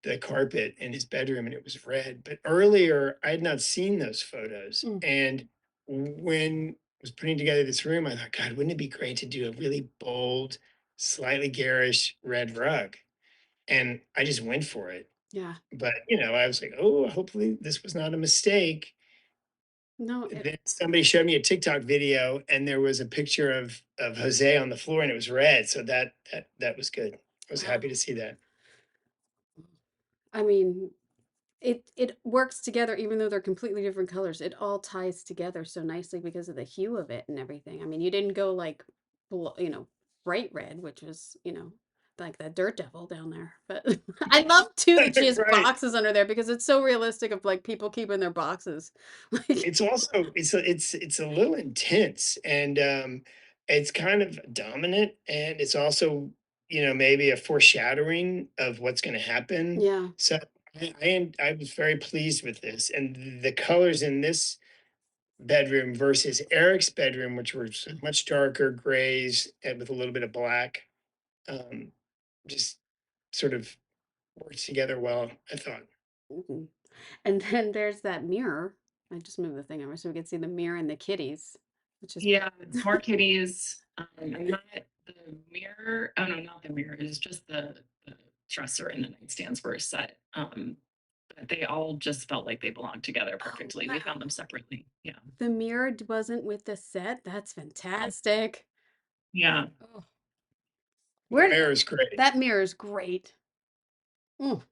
the carpet in his bedroom and it was red. But earlier, I had not seen those photos. Mm. And when I was putting together this room, I thought, God, wouldn't it be great to do a really bold, slightly garish red rug? And I just went for it. Yeah. But, I was like, oh, hopefully this was not a mistake. No, Then somebody showed me a TikTok video and there was a picture of Jose on the floor and it was red. So that was good. I was Wow. happy to see that. I mean, it works together even though they're completely different colors. It all ties together so nicely because of the hue of it and everything. I mean, you didn't go like bright red, which was, like that dirt devil down there. But I love too that she has Right. boxes under there because it's so realistic of like people keeping their boxes. Like It's also it's a little intense and it's kind of dominant and it's also maybe a foreshadowing of what's going to happen. yeah. So I was very pleased with this and the colors in this bedroom versus Erik's bedroom, which were much darker grays and with a little bit of black, um, just sort of worked together well, I thought. Mhm. And then there's that mirror. I just moved the thing over so we can see the mirror and the kitties, which is Yeah, it's more kitties. And not the mirror. Oh no, not the mirror. It's just the dresser and the nightstands were set. But they all just felt like they belonged together perfectly. We wow. found them separately. Yeah. The mirror wasn't with the set. That's fantastic. Yeah. Oh, The where mirror is great. that mirror is great. Mm,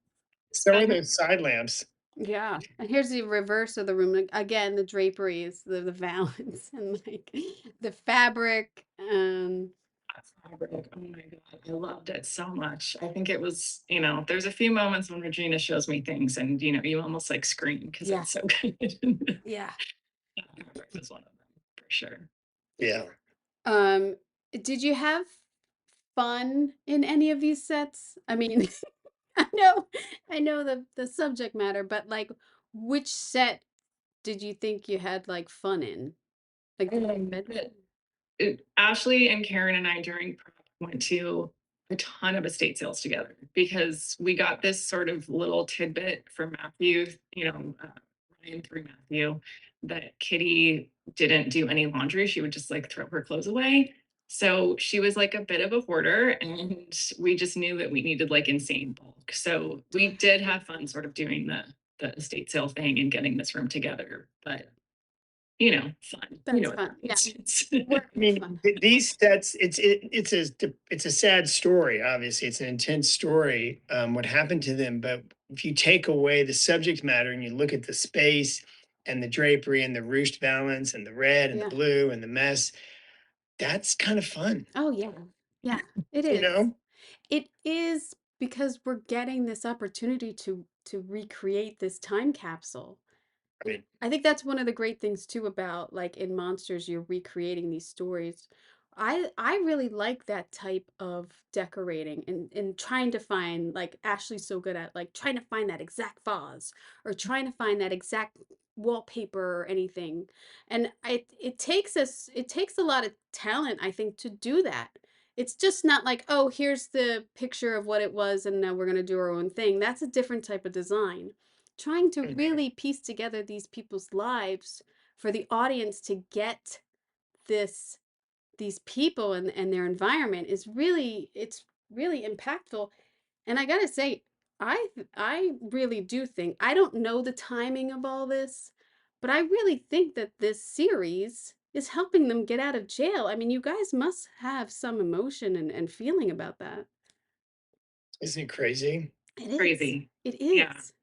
So are those side lamps. yeah. And here's the reverse of the room. Like, again, the draperies, the valance, and like the fabric. Fabric. Oh my God. I loved it so much. I think it was, there's a few moments when Regina shows me things and, you almost like scream because Yeah. it's so good. Yeah. Fabric was one of them for sure. Yeah. Um, did you have fun in any of these sets? I mean, I know the subject matter, but like, which set did you think you had like fun in? Like the bedroom? Ashley and Karen and I during prep went to a ton of estate sales together because we got this sort of little tidbit from Matthew, line through Matthew that Kitty didn't do any laundry. She would just like throw her clothes away. So she was like a bit of a hoarder, and we just knew that we needed like insane bulk. So we did have fun sort of doing the estate sale thing and getting this room together. But fun. That's What fun. that means. I mean, these sets, it's a sad story. Obviously, it's an intense story. What happened to them, but if you take away the subject matter and you look at the space and the drapery and the ruched valance and the red and the Yeah. blue and the mess, that's kind of fun. Oh yeah. Yeah, it You is. know, It is because we're getting this opportunity to recreate this time capsule. right? I think that's one of the great things too about like in Monsters, you're recreating these stories. I really like that type of decorating and trying to find like Ashley's so good at like trying to find that exact vase or trying to find that exact wallpaper or anything. And it takes a lot of talent, I think, to do that. It's just not like, oh, here's the picture of what it was and now we're gonna do our own thing. That's a different type of design. Trying to Mhm. really piece together these people's lives for the audience to get this these people and their environment is really it's really impactful. And I gotta say, I really do think I don't know the timing of all this, but I really think that this series is helping them get out of jail. I mean, you guys must have some emotion and feeling about that. Isn't it crazy? It is. Crazy. It Yeah. is.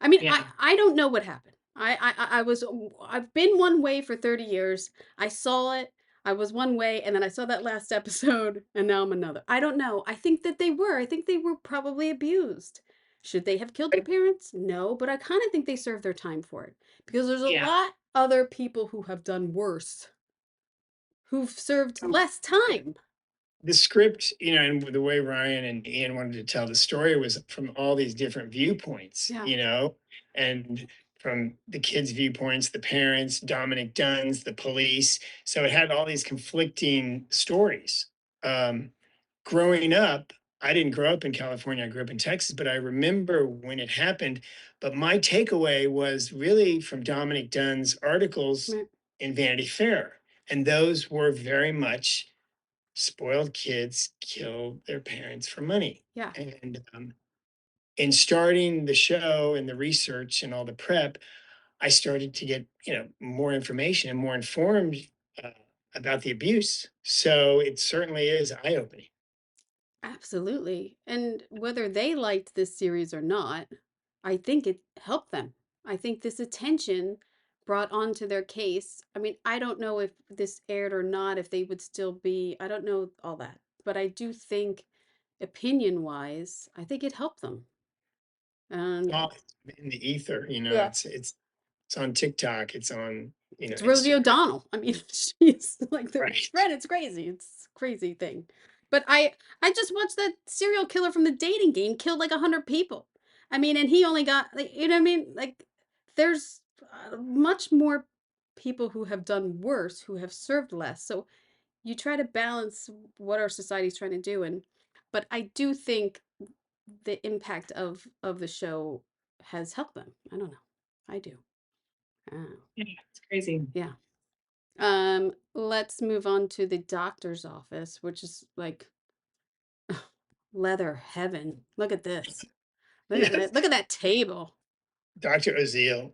I mean, Yeah. I don't know what happened. I've been one way for 30 years. I saw it. I was one way and then I saw that last episode and now I'm another. I don't know. I think they were probably abused. Should they have killed their parents? No, but I kind of think they served their time for it because there's a Yeah. lot other people who have done worse, who've served less time. The script, and the way Ryan and Ian wanted to tell the story was from all these different viewpoints, Yeah. and from the kids' viewpoints, the parents, Dominic Dunn's, the police. So it had all these conflicting stories. Um, Growing up, I didn't grow up in California, I grew up in Texas, but I remember when it happened. But my takeaway was really from Dominic Dunn's articles Right. in Vanity Fair. And those were very much spoiled kids kill their parents for money. Yeah. And in starting the show and the research and all the prep, I started to get more information and more informed uh, about the abuse. So it certainly is eye opening. Absolutely. And whether they liked this series or not, I think it helped them. I think this attention brought onto their case. I mean, I don't know if this aired or not, if they would still be, I don't know all that. But I do think, opinion wise, I think it helped them. And All in the ether, yeah, it's on TikTok, it's on it's Rosie Instagram, O'Donnell. I mean, she's like the right? friend. It's crazy. It's a crazy thing. But I just watched that serial killer from the dating game killed like 100 people. I mean, and he only got like, you know what I mean? Like, there's much more people who have done worse who have served less. So you try to balance what our society's trying to do, and but I do think the impact of the show has helped them. I don't know. I do. Oh, Yeah. It's crazy. yeah. Let's move on to the doctor's office, which is like leather heaven. Look at this. Look at Yes, that. Look at that table. Dr. Oziel,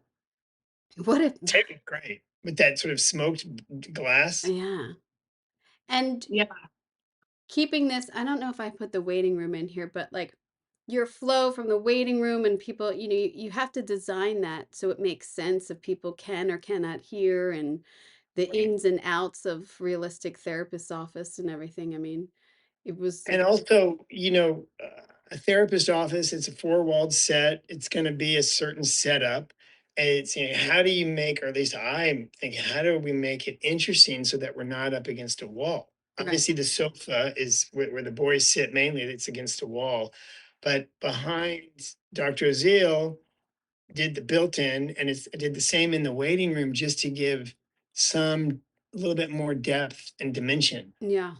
What if table great with that sort of smoked glass. yeah. And Yeah. keeping this, I don't know if I put the waiting room in here, but like your flow from the waiting room and people, you have to design that so it makes sense if people can or cannot hear and the Right. ins and outs of realistic therapist's office and everything. I mean, it was And also, a therapist office, it's a four-walled set. It's going to be a certain setup. And it's, how do you make, or at least I'm thinking, how do we make it interesting so that we're not up against a wall? right. Obviously, the sofa is where the boys sit mainly, it's against a wall. But behind Dr. Azil did the built-in, and it did the same in the waiting room just to give some a little bit more depth and dimension. Yeah.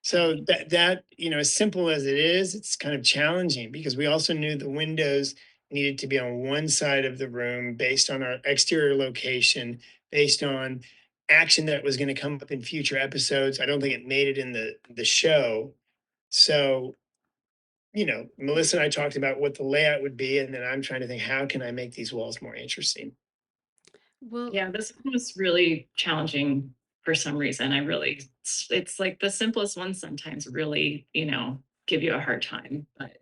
So as simple as it is, it's kind of challenging because we also knew the windows needed to be on one side of the room based on our exterior location, based on action that was going to come up in future episodes. I don't think it made it in the show. So, Melissa and I talked about what the layout would be, and then I'm trying to think, how can I make these walls more interesting? Well, Yeah, this one was really challenging for some reason. It's like the simplest ones sometimes really, give you a hard time. But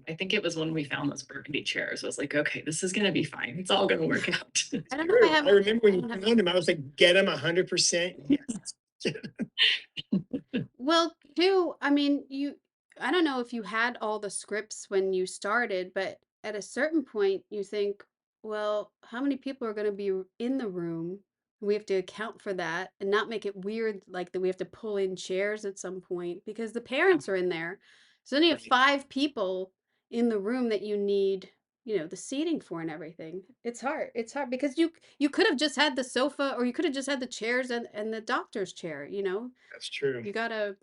I think it was when we found those burgundy chairs. I was like, okay, this is gonna be fine. It's all gonna work out. I don't know if I have. I remember when I you don't have. found them, I was like, get them 100%. Yes. Well, too, I mean, I don't know if you had all the scripts when you started, but at a certain point, you think, well, how many people are going to be in the room? We have to account for that and not make it weird, like that we have to pull in chairs at some point because the parents are in there. So then you have Right. 5 people in the room that you need, the seating for and everything. It's hard. It's hard because you could have just had the sofa or you could have just had the chairs and the doctor's chair, That's true. you gotta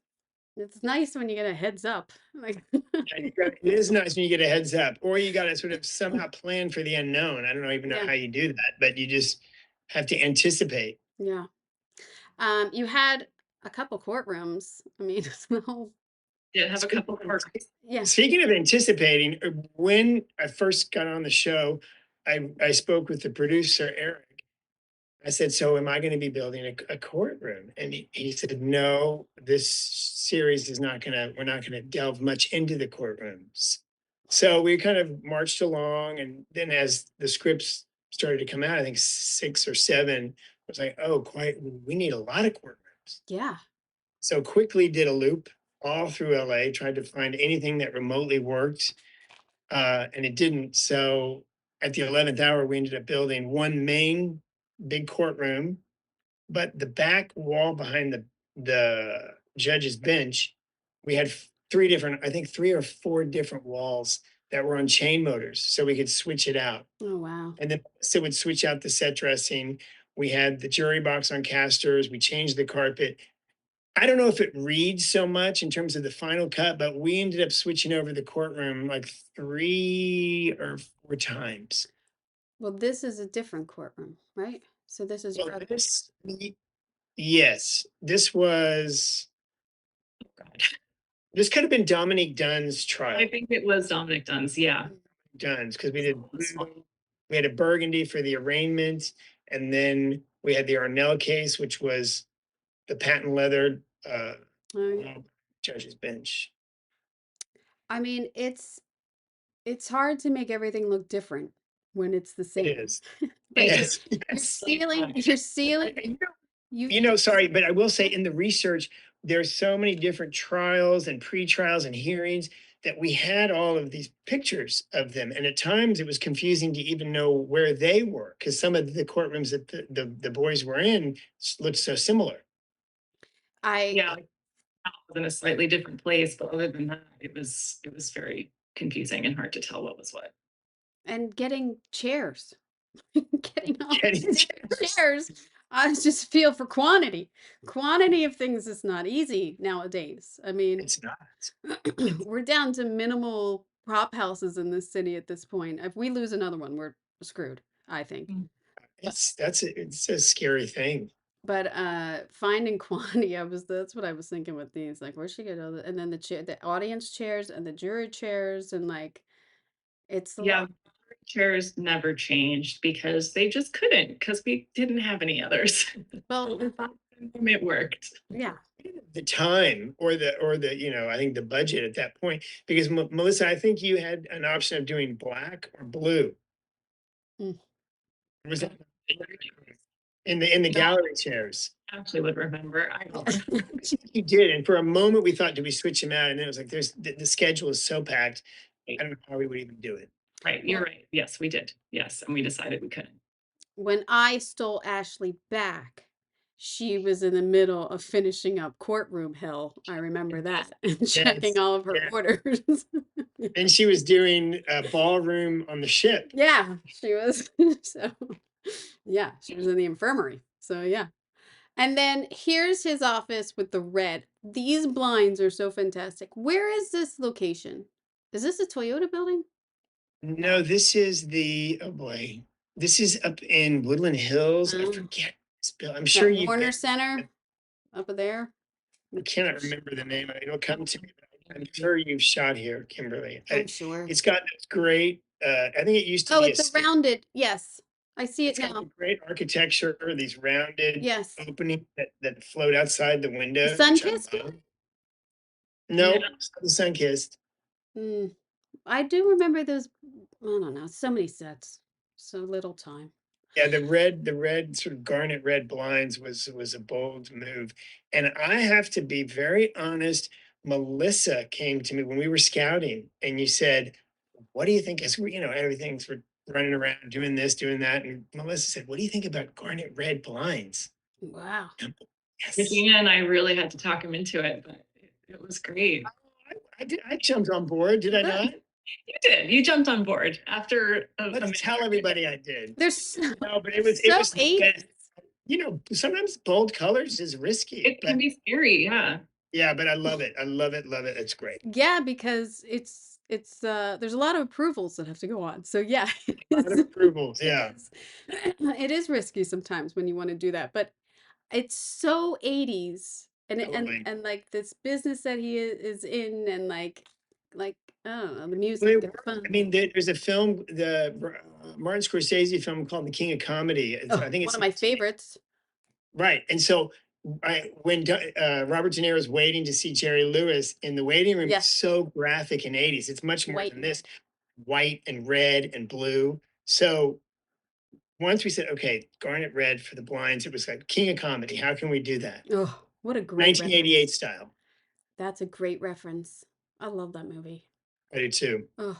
it's nice when you get a heads up. Like It is nice when you get a heads up, or you got to sort of somehow plan for the unknown. I don't even know yeah, how you do that, but you just have to anticipate. yeah. You had a couple courtrooms. I mean, the whole Did have a couple of yeah. Speaking of anticipating, when I first got on the show, I spoke with the producer, Erik. I said, so am I going to be building a courtroom? And he said, no, this series is not going to, we're not going to delve much into the courtrooms. So we kind of marched along. And then as the scripts started to come out, I think 6 or 7, I was like, oh, we need a lot of courtrooms. Yeah. So quickly did a loop all through LA, tried to find anything that remotely worked. And it didn't. So at the 11th hour, we ended up building one main big courtroom, but the back wall behind the judge's bench, we had 3 different, I think 3 or 4 different walls that were on chain motors, so we could switch it out. Oh wow. And then so would switch out the set dressing. We had the jury box on casters. We changed the carpet. I don't know if it reads so much in terms of the final cut, but we ended up switching over the courtroom like 3 or 4 times. Well, this is a different courtroom, right? So this is your Well, other. yes, this was, God. this could have been Dominique Dunn's trial. I think it was Dominic Dunn's, yeah. Dunn's, because we did we had a burgundy for the arraignment, and then we had the Arnell case, which was the patent leather Oh, yeah. judge's bench. I mean, it's hard to make everything look different when it's the same. It is. Like Yes, your yes. ceiling, Sorry, but I will say in the research, there's so many different trials and pre-trials and hearings that we had all of these pictures of them. And at times it was confusing to even know where they were because some of the courtrooms that the boys were in looked so similar. Yeah, like, I was in a slightly different place, but other than that, it was very confusing and hard to tell what was what. and getting chairs. Getting all Getting these chairs. I just feel for quantity. Quantity of things is not easy nowadays. I mean, It's not. we're down to minimal prop houses in this city at this point. If we lose another one, we're screwed, I think. It's a scary thing. But finding quantity, that's what I was thinking with these. Like, where'd she get all and then the audience chairs and the jury chairs and like it's a Yeah, lot. chairs never changed because they just couldn't because we didn't have any others. Well, It worked. yeah. The time or the I think the budget at that point, because Melissa, I think you had an option of doing black or blue. Mm. Was that in the gallery chairs? Actually would remember. I don't. You did, and for a moment we thought, do we switch them out? And then it was like, there's the schedule is so packed. I don't know how we would even do it. Right, you're right. Yes, we did. Yes, and we decided we couldn't. When I stole Ashley back, she was in the middle of finishing up courtroom hell. I remember that and checking all of her yeah. orders. And she was doing a ballroom on the ship. Yeah, she was. So, yeah, she was in the infirmary. So, yeah. And then here's his office with the red. These blinds are so fantastic. Where is this location? Is this a Toyota building? No, this is oh boy, this is up in Woodland Hills. I Oh. forget. I'm sure That you've Warner been. Center up there. I cannot remember the name. It'll come to me. But I'm sure you've shot here, Kimberly. I'm sure. It's got this great. I think it used to Oh, be it's a rounded. Yes, I see it It's got now. the great architecture, these rounded Yes. openings that float outside the window. The sun which I kissed. love. No, No. it's not the sun kissed. I do remember those. I don't know. So many sets. So little time. Yeah, the red sort of garnet red blinds was a bold move. And I have to be very honest. Melissa came to me when we were scouting, and you said, "What do you think?" As we, everything's we're running around doing this, doing that. And Melissa said, "What do you think about garnet red blinds?" Wow. Yes. Christina and I really had to talk him into it, but it was great. I did. I jumped on board. Did I Good. not? You did. You jumped on board after. Let's tell everybody I did. There's No, but it was so the best. Sometimes bold colors is risky. It can be scary, yeah. Yeah, but I love it. I love it. Love it. It's great. Yeah, because it's there's a lot of approvals that have to go on. So yeah, A lot of approvals. Yeah. it is risky sometimes when you want to do that, but it's so 80s Totally. and like this business that he is in and like I don't know, the Well, music and fun. I mean, there's a film, the Martin Scorsese film called The King of Comedy. I think One it's of my favorites. right. And so when Robert De Niro is waiting to see Jerry Lewis in the waiting room, Yes. it's so graphic in 80s. It's much more White than and this. White and red and blue. So once we said, okay, garnet red for the blinds, it was like King of Comedy. How can we do that? Oh, what a great 1988 reference. style. That's a great reference. I love that movie. I do too. Oh,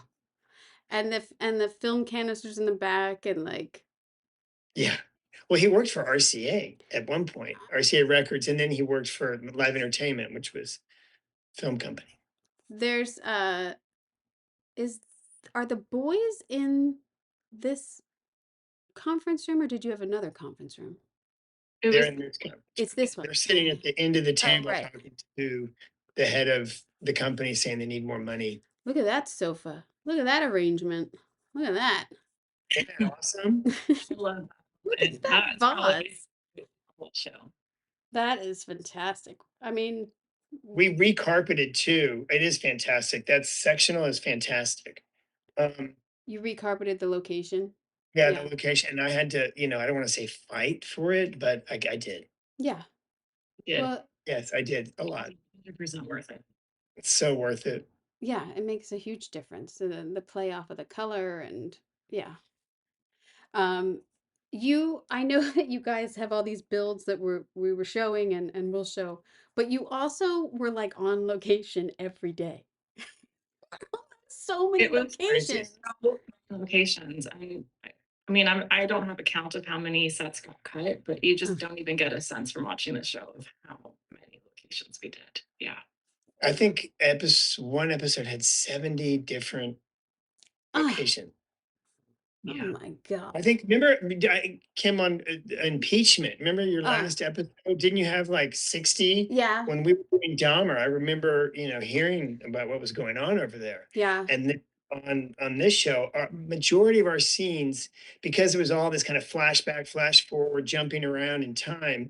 and the film canisters in the back and like Yeah. Well, he worked for RCA at one point, RCA Records, and then he worked for Live Entertainment, which was a film company. there's is are the boys in this conference room or did you have another conference room? It They're was in this conference. It's this one. They're sitting at the end of the table right. talking to the head of the company saying they need more money. Look at that sofa. Look at that arrangement. Look at that. Isn't that awesome? I love Look that. at that That's probably vase. the whole show. That is fantastic. I mean, We recarpeted too. It is fantastic. That sectional is fantastic. you recarpeted the location. Yeah, Yeah. the location. And I had to, I don't want to say fight for it, but I did. Yeah. Yeah. Well, Yes, I did a lot. 100% worth it. It's so worth it. yeah, it makes a huge difference. So the play off of the color and yeah. I know that you guys have all these builds that we were showing and we'll show, but you also were like on location every day. So many It was crazy. locations. Locations. I mean, I don't have a count of how many sets got cut, but you just don't even get a sense from watching the show of how many locations we did. Yeah. I think one episode had 70 different Ah, locations. Yeah. oh my God. I think, remember, Kim, on impeachment, remember your last episode? Didn't you have like 60? Yeah. When we were doing Dahmer, I remember, hearing about what was going on over there. Yeah. And then on this show, our majority of our scenes, because it was all this kind of flashback, flash forward, jumping around in time,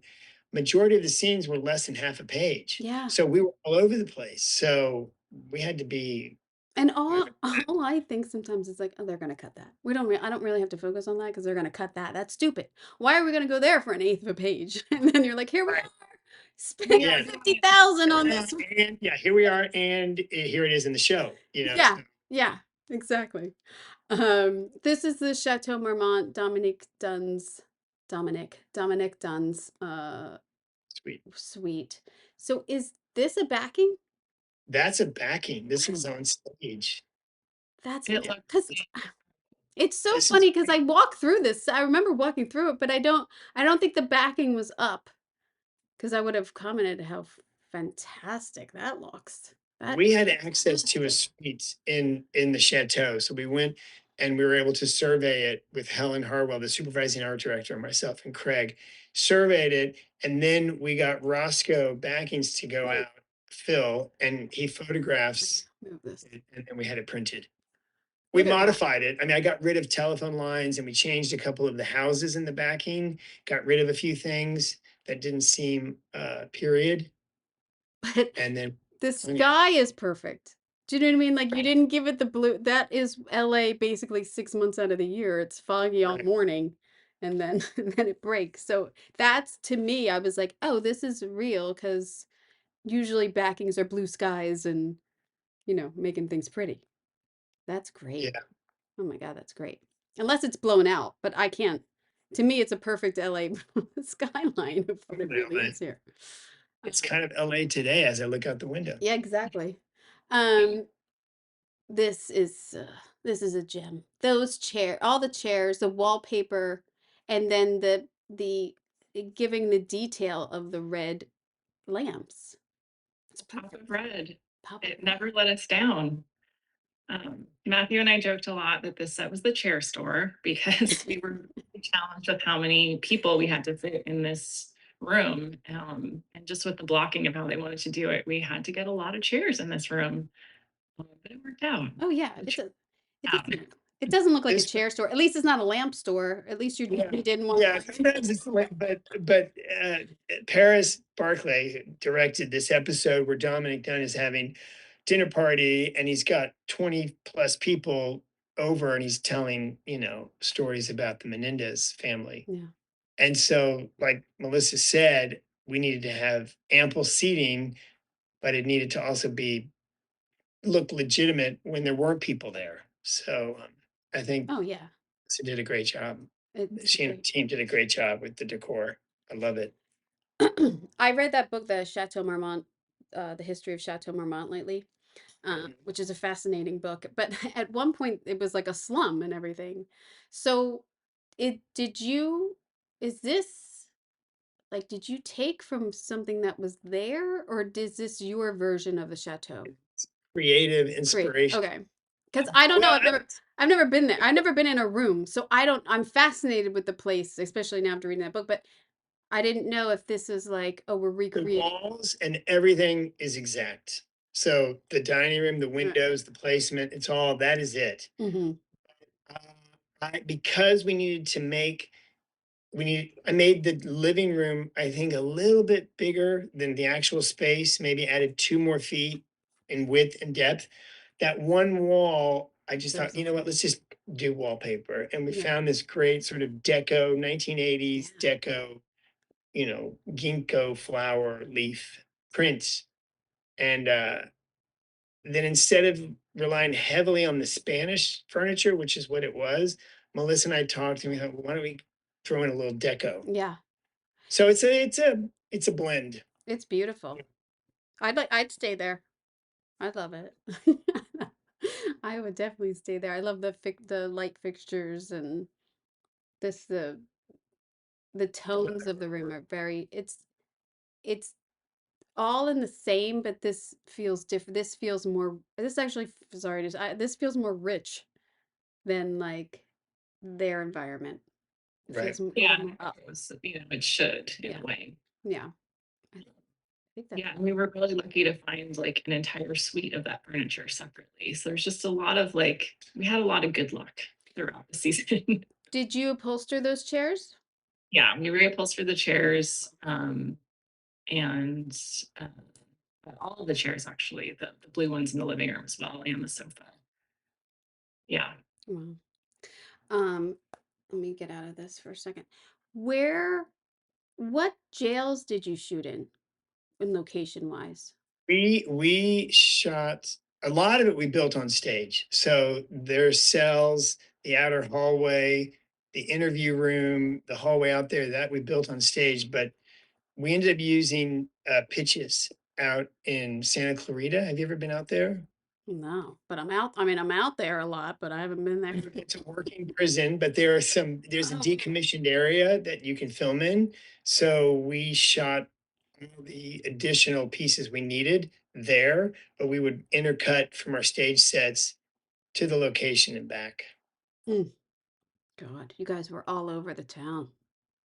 majority of the scenes were less than half a page. Yeah. So we were all over the place. So we had to be. And all I think sometimes is like, oh, they're gonna cut that. I don't really have to focus on that because they're gonna cut that. That's stupid. Why are we gonna go there for an eighth of a page? And then you're like, here we are, spending Yeah. 50,000 on this. And yeah, here we are, and here it is in the show. Yeah. so- Yeah, exactly. This is the Chateau Marmont Dominic Dunn's Sweet. suite. So is this a backing? That's a backing. This is on stage. That's It looked because it's so This is funny because I walked through this. I remember walking through it, but I don't think the backing was up because I would have commented how fantastic that looks. We had access to a suite in the chateau, so we went and we were able to survey it with Helen Harwell, the supervising art director, and myself and Craig surveyed it, and then we got Roscoe backings to go out, Phil, and he photographs, Move this. and then we had it printed. We Either that. modified it. I mean, I got rid of telephone lines and we changed a couple of the houses in the backing, got rid of a few things that didn't seem period. But And then the yeah, sky is perfect. Do you know what I mean? Like you didn't give it the blue. That is LA basically 6 months out of the year. It's foggy all right. morning and then and then it breaks. So that's to me, I was like, oh, this is real because usually backings are blue skies and making things pretty. That's great. Yeah, Oh my God, that's great. Unless it's blown out, but I can't. To me, it's a perfect LA skyline of what it really is here. it's Um, kind of LA today as I look out the window. yeah, exactly. Um, this is a gem. Those all the chairs, the wallpaper, and then the giving the detail of the red lamps. It's Pop perfect. of red. Pop of It red. never let us down. Matthew and I joked a lot that this set was the chair store because we were really challenged with how many people we had to fit in this room. And just with the blocking of how they wanted to do it, we had to get a lot of chairs in this room. But it worked out. Oh yeah, It checked it out. doesn't it doesn't look like a This chair store. At least it's not a lamp store. At least Yeah, you didn't want yeah. Sometimes it's the way, but Paris Barclay directed this episode where Dominic Dunn is having dinner party and he's got 20 plus people over and he's telling stories about the Menendez family. Yeah. And so, like Melissa said, we needed to have ample seating, but it needed to also be look legitimate when there weren't people there. So I think Oh yeah. she did a great job. It's She and her great. team did a great job with the decor. I love it. I read that book, the Chateau Marmont, the history of Chateau Marmont lately, which is a fascinating book. But at one point, it was like a slum and everything. So, it did you? Is this like? Did you take from something that was there, or is this your version of the chateau? Creative Great. inspiration. Okay. Because I don't know. Well, I've never been there. I've never been in a room, so I don't. I'm fascinated with the place, especially now after reading that book. But I didn't know if this is like, oh, we're the recreating. walls and everything is exact. So the dining room, the Right. windows, the placement, it's all that is it. Mm-hmm. Uh, because we needed to make I made the living room, I think, a little bit bigger than the actual space, maybe added 2 more feet in width and depth. That one wall, I just thought, There's you know what, let's just do wallpaper. And we yeah. found this great sort of deco, 1980s Yeah. deco, ginkgo flower leaf prints. And then instead of relying heavily on the Spanish furniture, which is what it was, Melissa and I talked and we thought, well, why don't we throw in a little deco? Yeah. So it's a blend. It's beautiful. I'd stay there. I'd love it. I would definitely stay there. I love the light fixtures and this the tones of the room are very it's all in the same, but this feels different. This feels more this actually sorry, this feels more rich than like their environment. It Right. feels a Yeah, little more up. it was, it should in Yeah. a way. Yeah. I think that's Yeah, and we were really lucky to find like an entire suite of that furniture separately. So there's just a lot of like, we had a lot of good luck throughout the season. Did you upholster those chairs? Yeah, we reupholstered the chairs, and uh, all of the chairs actually, the blue ones in the living room as well, and the sofa. Yeah, Wow. Um, let me get out of this for a second. Where, what jails did you shoot in location wise? We shot a lot of it we built on stage. So there's cells, the outer hallway, the interview room, the hallway out there that we built on stage, but we ended up using pitches out in Santa Clarita. Have you ever been out there? No, but I'm out. I mean, I'm out there a lot, but I haven't been there. It's a working prison, but there's a Oh, decommissioned area that you can film in. So we shot all the additional pieces we needed there, but we would intercut from our stage sets to the location and back. mm, God, you guys were all over the town.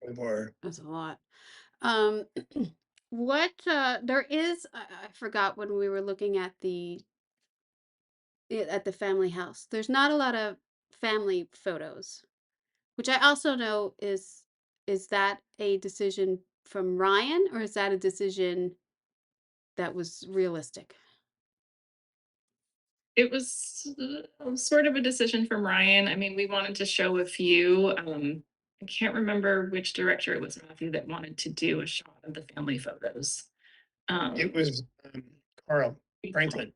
We were. That's a lot. Um, what there is, I forgot when we were looking at at the family house. There's not a lot of family photos, which I also know is that a decision from Ryan, or is that a decision that was realistic? It was sort of a decision from Ryan. I mean, we wanted to show a few. I can't remember which director it was, Matthew, that wanted to do a shot of the family photos. It was Carl Franklin.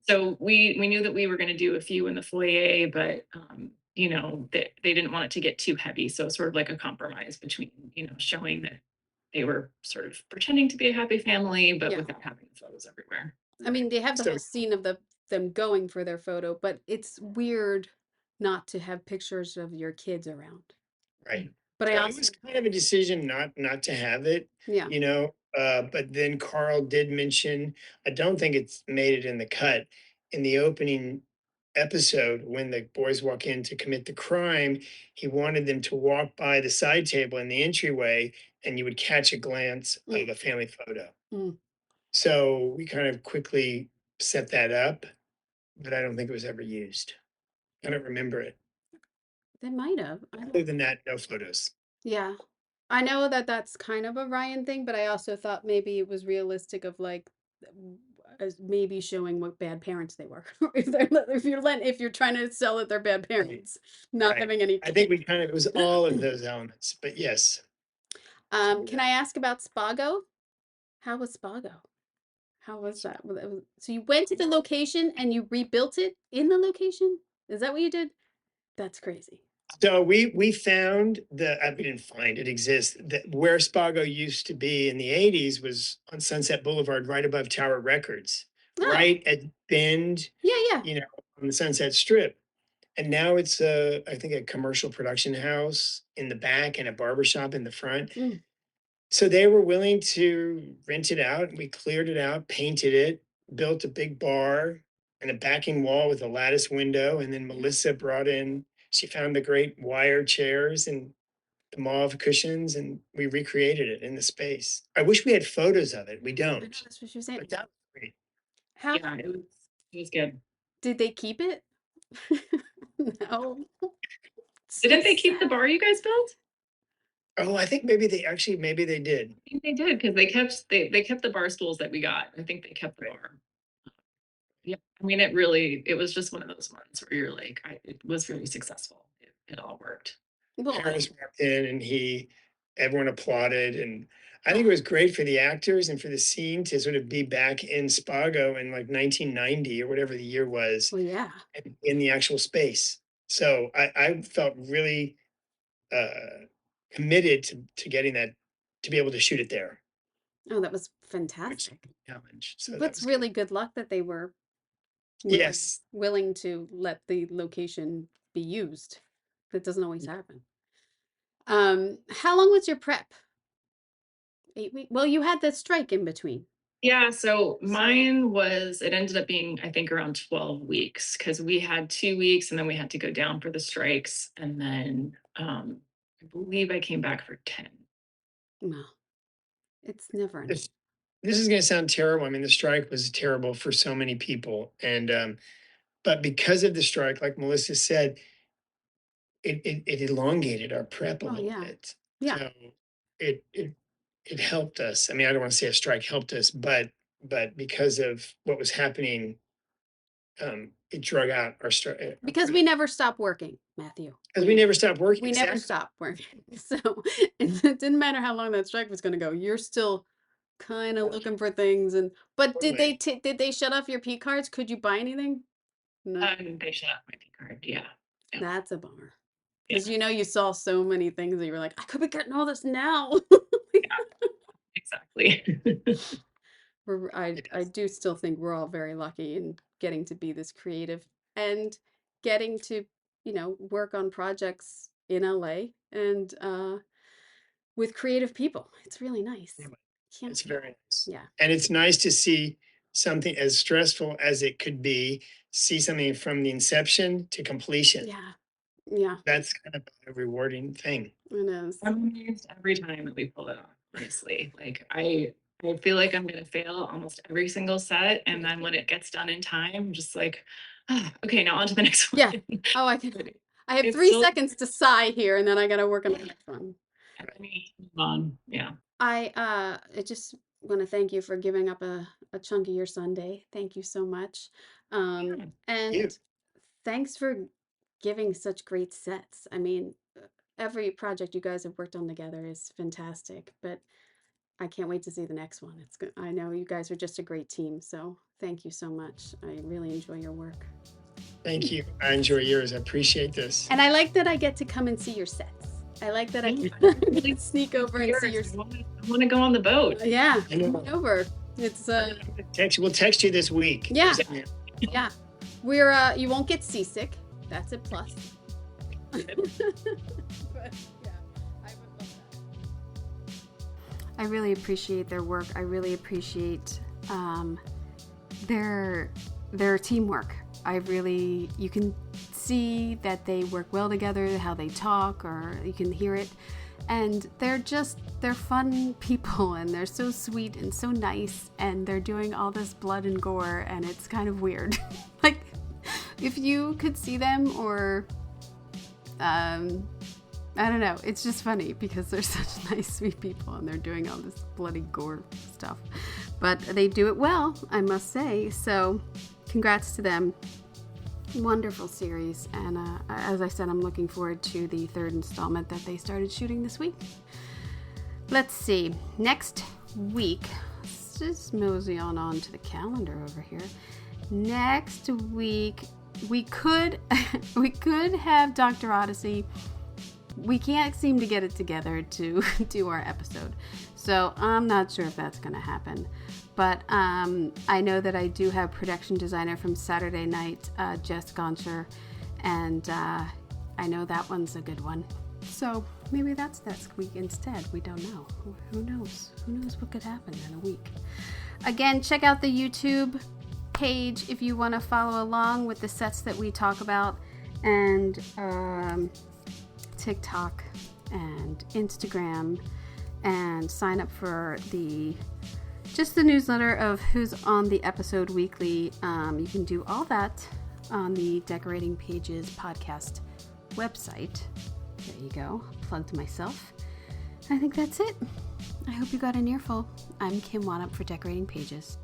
So we knew that we were going to do a few in the foyer, but you know, they didn't want it to get too heavy. So sort of like a compromise between, you know, showing that they were sort of pretending to be a happy family, but Yeah. without having photos everywhere. I mean, they have the So- whole scene of them going for their photo, but it's weird not to have pictures of your kids around. Right. But I So also, it was kind of a decision not to have it, yeah, you know. But then Carl did mention, I don't think it's made it in the cut, in the opening episode when the boys walk in to commit the crime, he wanted them to walk by the side table in the entryway and you would catch a glance of a family photo. Mm. So we kind of quickly set that up, but I don't think it was ever used. I don't remember it. they might have. Other than that, no photos. Yeah. I know that that's kind of a Ryan thing, but I also thought maybe it was realistic of like as maybe showing what bad parents they were. If you're trying to sell that they're bad parents, not Right. having any I think we kind of, it was all of those elements, but yes. Can I ask about Spago? How was Spago? How was that? So you went to the location and you rebuilt it in the location? Is that what you did? That's crazy. So we found we didn't find it exists, that where Spago used to be in the 80s was on Sunset Boulevard, right above Tower Records, Oh, right at Bend, yeah. you know, on the Sunset Strip. And now it's I think a commercial production house in the back and a barber shop in the front. Mm. So they were willing to rent it out. We cleared it out, painted it, built a big bar and a backing wall with a lattice window. And then Melissa brought in, she found the great wire chairs and the mauve cushions, and we recreated it in the space. I wish we had photos of it. We I know, don't. that's what you're saying. But that was great. How Yeah, it was good. did they keep it? No. Didn't they keep the bar you guys built? Oh, I think maybe they did. I think they did because they kept the bar stools that we got. I think they kept the Right. bar. Yeah, I mean, it was just one of those ones where you're like, it was very successful. It all worked. Well, Harris walked in and everyone applauded. And I think it was great for the actors and for the scene to sort of be back in Spago in like 1990 or whatever the year was, well, yeah. and in the actual space. So I felt really committed to getting that, to be able to shoot it there, Oh, that was which fantastic. was a challenge. So that That's was really good luck that they were good. Yes. willing to let the location be used. That doesn't always happen. How long was your prep? 8 weeks? Well, you had the strike in between. Yeah, so it ended up being, I think, around 12 weeks because we had 2 weeks and then we had to go down for the strikes. And then I believe I came back for 10. No, it's never enough. This is going to sound terrible. I mean, the strike was terrible for so many people. And, but because of the strike, like Melissa said, it elongated our prep a Oh, little yeah. bit. Yeah. So it helped us. I mean, I don't want to say a strike helped us, but because of what was happening, it drug out our strike. Because we never stopped working, Matthew. Because we never stopped working. We never Exactly. stopped working. So it didn't matter how long that strike was going to go. You're still kind of looking for things. But did they shut off your P cards? Could you buy anything? No. They shut off my P card. Yeah. That's a bummer. Yeah. Because you saw so many things that you were like, I could be getting all this now. Exactly. I do still think we're all very lucky in getting to be this creative and getting to, work on projects in LA and with creative people. It's really nice. Yeah, it's very nice. Yeah. And it's nice to see something as stressful as it could be, see something from the inception to completion. Yeah. Yeah. That's kind of a rewarding thing. It is. I'm amazed every time that we pull it off, honestly. Like I feel like I'm gonna fail almost every single set. And then when it gets done in time, I'm just like, Okay, now on to the next one. Yeah. Oh, I have It's 3 still- seconds to sigh here, and then I gotta work on the next one. Let me move on. Yeah. I just want to thank you for giving up a chunk of your Sunday. Thank you so much. Yeah. And thanks for giving such great sets. I mean, every project you guys have worked on together is fantastic, but I can't wait to see the next one. It's good. I know you guys are just a great team, so thank you so much. I really enjoy your work. Thank you. I enjoy yours. I appreciate this. And I like that I get to come and see your sets. I like that I Yeah. can sneak over and see your I want to go on the boat. Yeah, I know. come over. It's We'll text you this week. Yeah. Yeah. We're you won't get seasick. That's a plus. But, yeah, I would love that. I really appreciate their work. I really appreciate their teamwork. You can see that they work well together, how they talk, or you can hear it. And they're fun people, and they're so sweet and so nice, and they're doing all this blood and gore, and it's kind of weird. Like, if you could see them, or I don't know, it's just funny because they're such nice, sweet people, and they're doing all this bloody gore stuff. But they do it well, I must say. So congrats to them. Wonderful series, and as I said, I'm looking forward to the 3rd installment that they started shooting this week. Let's see, next week, let's just mosey on to the calendar over here. Next week we could have Dr. Odyssey. We can't seem to get it together to do our episode, so I'm not sure if that's going to happen. But I know that I do have production designer from Saturday Night, Jess Gonsher, and I know that one's a good one. So maybe that's next week instead. We don't know. Who knows? Who knows what could happen in a week? Again, check out the YouTube page if you want to follow along with the sets that we talk about, and TikTok and Instagram, and sign up for the newsletter of who's on the episode weekly. You can do all that on the Decorating Pages podcast website. There you go. Plugged myself. I think that's it. I hope you got an earful. I'm Kim Wanup for Decorating Pages.